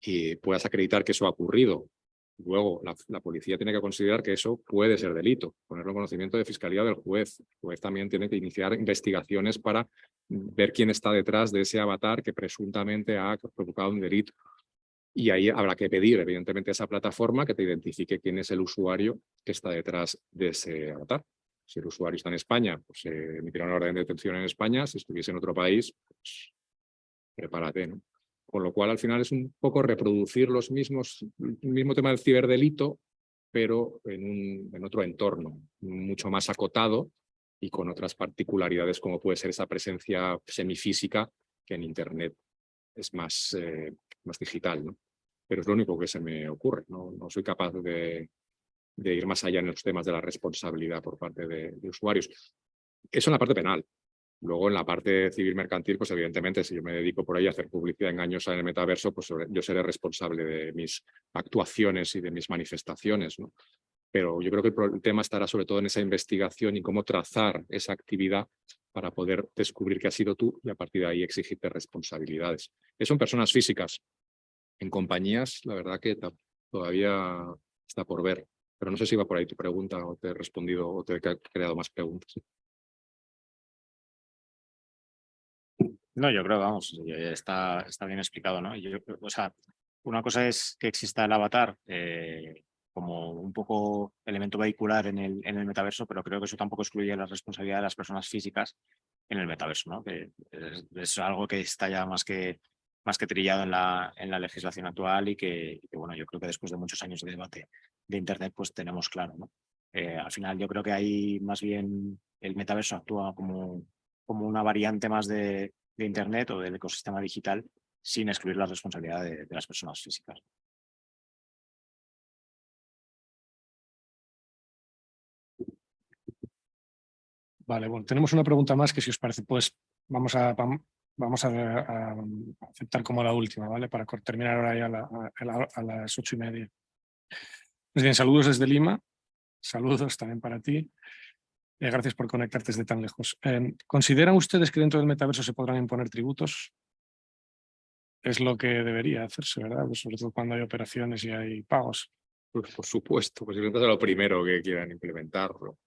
y puedas acreditar que eso ha ocurrido. Luego, la policía tiene que considerar que eso puede ser delito, ponerlo en conocimiento de fiscalía del juez. El juez también tiene que iniciar investigaciones para ver quién está detrás de ese avatar que presuntamente ha provocado un delito. Y ahí habrá que pedir, evidentemente, a esa plataforma que te identifique quién es el usuario que está detrás de ese avatar. Si el usuario está en España, pues se emitirá una orden de detención en España. Si estuviese en otro país, pues prepárate, ¿no? Con lo cual, al final, es un poco reproducir el mismo tema del ciberdelito, pero en otro entorno, mucho más acotado y con otras particularidades, como puede ser esa presencia semifísica, que en Internet es más digital, ¿no? Pero es lo único que se me ocurre. No soy capaz de ir más allá en los temas de la responsabilidad por parte de usuarios. Eso en la parte penal. Luego, en la parte civil mercantil, pues evidentemente, si yo me dedico por ahí a hacer publicidad engañosa en el metaverso, pues yo seré responsable de mis actuaciones y de mis manifestaciones, ¿no? Pero yo creo que el tema estará sobre todo en esa investigación y cómo trazar esa actividad para poder descubrir que has sido tú y a partir de ahí exigirte responsabilidades. Eso en personas físicas. En compañías, la verdad que todavía está por ver. Pero no sé si va por ahí tu pregunta o te he respondido o te he creado más preguntas. No, yo creo, vamos, está bien explicado, ¿no? O sea, una cosa es que exista el avatar como un poco elemento vehicular en el metaverso, pero creo que eso tampoco excluye la responsabilidad de las personas físicas en el metaverso, ¿no? Que es algo que está ya más que trillado en la legislación actual y que, bueno, yo creo que después de muchos años de debate de Internet, pues tenemos claro, ¿no? Al final yo creo que ahí más bien el metaverso actúa como una variante más de Internet o del ecosistema digital sin excluir la responsabilidad de las personas físicas. Vale, bueno, tenemos una pregunta más que, si os parece, pues vamos a aceptar como la última, ¿vale? Para terminar ahora ya a las 8:30. Pues bien, saludos desde Lima. Saludos también para ti. Gracias por conectarte desde tan lejos. ¿Consideran ustedes que dentro del metaverso se podrán imponer tributos? Es lo que debería hacerse, ¿verdad? Pues sobre todo cuando hay operaciones y hay pagos. Pues por supuesto, posiblemente sea lo primero que quieran implementarlo.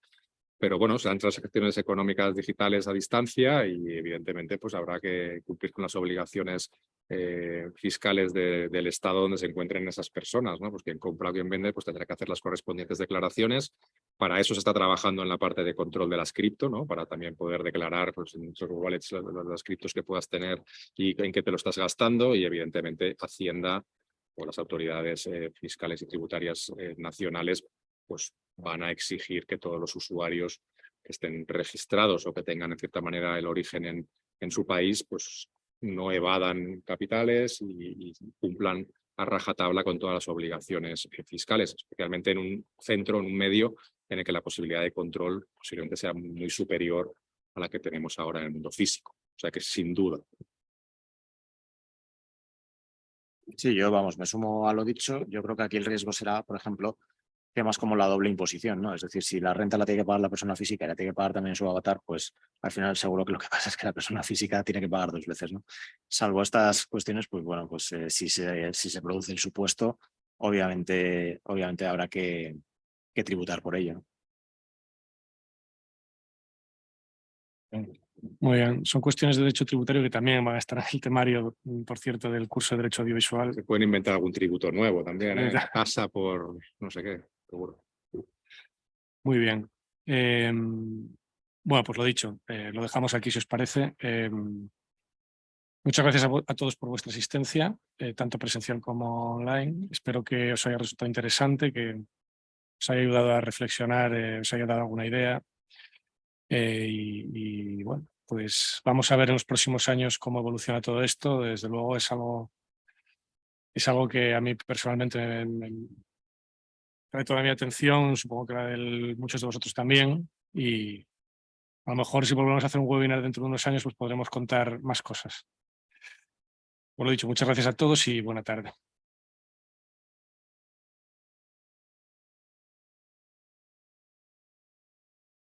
Pero bueno, serán transacciones económicas digitales a distancia y evidentemente pues habrá que cumplir con las obligaciones fiscales del estado donde se encuentren esas personas, ¿no? Pues quien compra o quien vende pues tendrá que hacer las correspondientes declaraciones. Para eso se está trabajando en la parte de control de las cripto, ¿no? Para también poder declarar pues, en los wallets las criptos que puedas tener y en qué te lo estás gastando, y evidentemente Hacienda o las autoridades fiscales y tributarias nacionales pues van a exigir que todos los usuarios que estén registrados o que tengan en cierta manera el origen en su país pues no evadan capitales y cumplan a rajatabla con todas las obligaciones fiscales, especialmente en un centro, en un medio en el que la posibilidad de control posiblemente sea muy superior a la que tenemos ahora en el mundo físico. O sea que sin duda. Sí, yo me sumo a lo dicho. Yo creo que aquí el riesgo será, por ejemplo, temas como la doble imposición, ¿no? Es decir, si la renta la tiene que pagar la persona física y la tiene que pagar también su avatar, pues al final seguro que lo que pasa es que la persona física tiene que pagar 2 veces, ¿no? Salvo estas cuestiones, pues bueno, pues si se produce el supuesto, obviamente habrá que tributar por ello, ¿no? Muy bien, son cuestiones de derecho tributario que también van a estar en el temario, por cierto, del curso de Derecho Audiovisual. Se pueden inventar algún tributo nuevo también, ¿eh? Casa por no sé qué, seguro. Muy bien. Bueno, pues lo dicho, lo dejamos aquí si os parece. Muchas gracias a todos por vuestra asistencia, tanto presencial como online. Espero que os haya resultado interesante, que os haya ayudado a reflexionar, os haya dado alguna idea. Y bueno, pues vamos a ver en los próximos años cómo evoluciona todo esto. Desde luego es algo que a mí personalmente me trae toda mi atención, supongo que la de muchos de vosotros también. Y a lo mejor si volvemos a hacer un webinar dentro de unos años, pues podremos contar más cosas. Por lo dicho, muchas gracias a todos y buena tarde.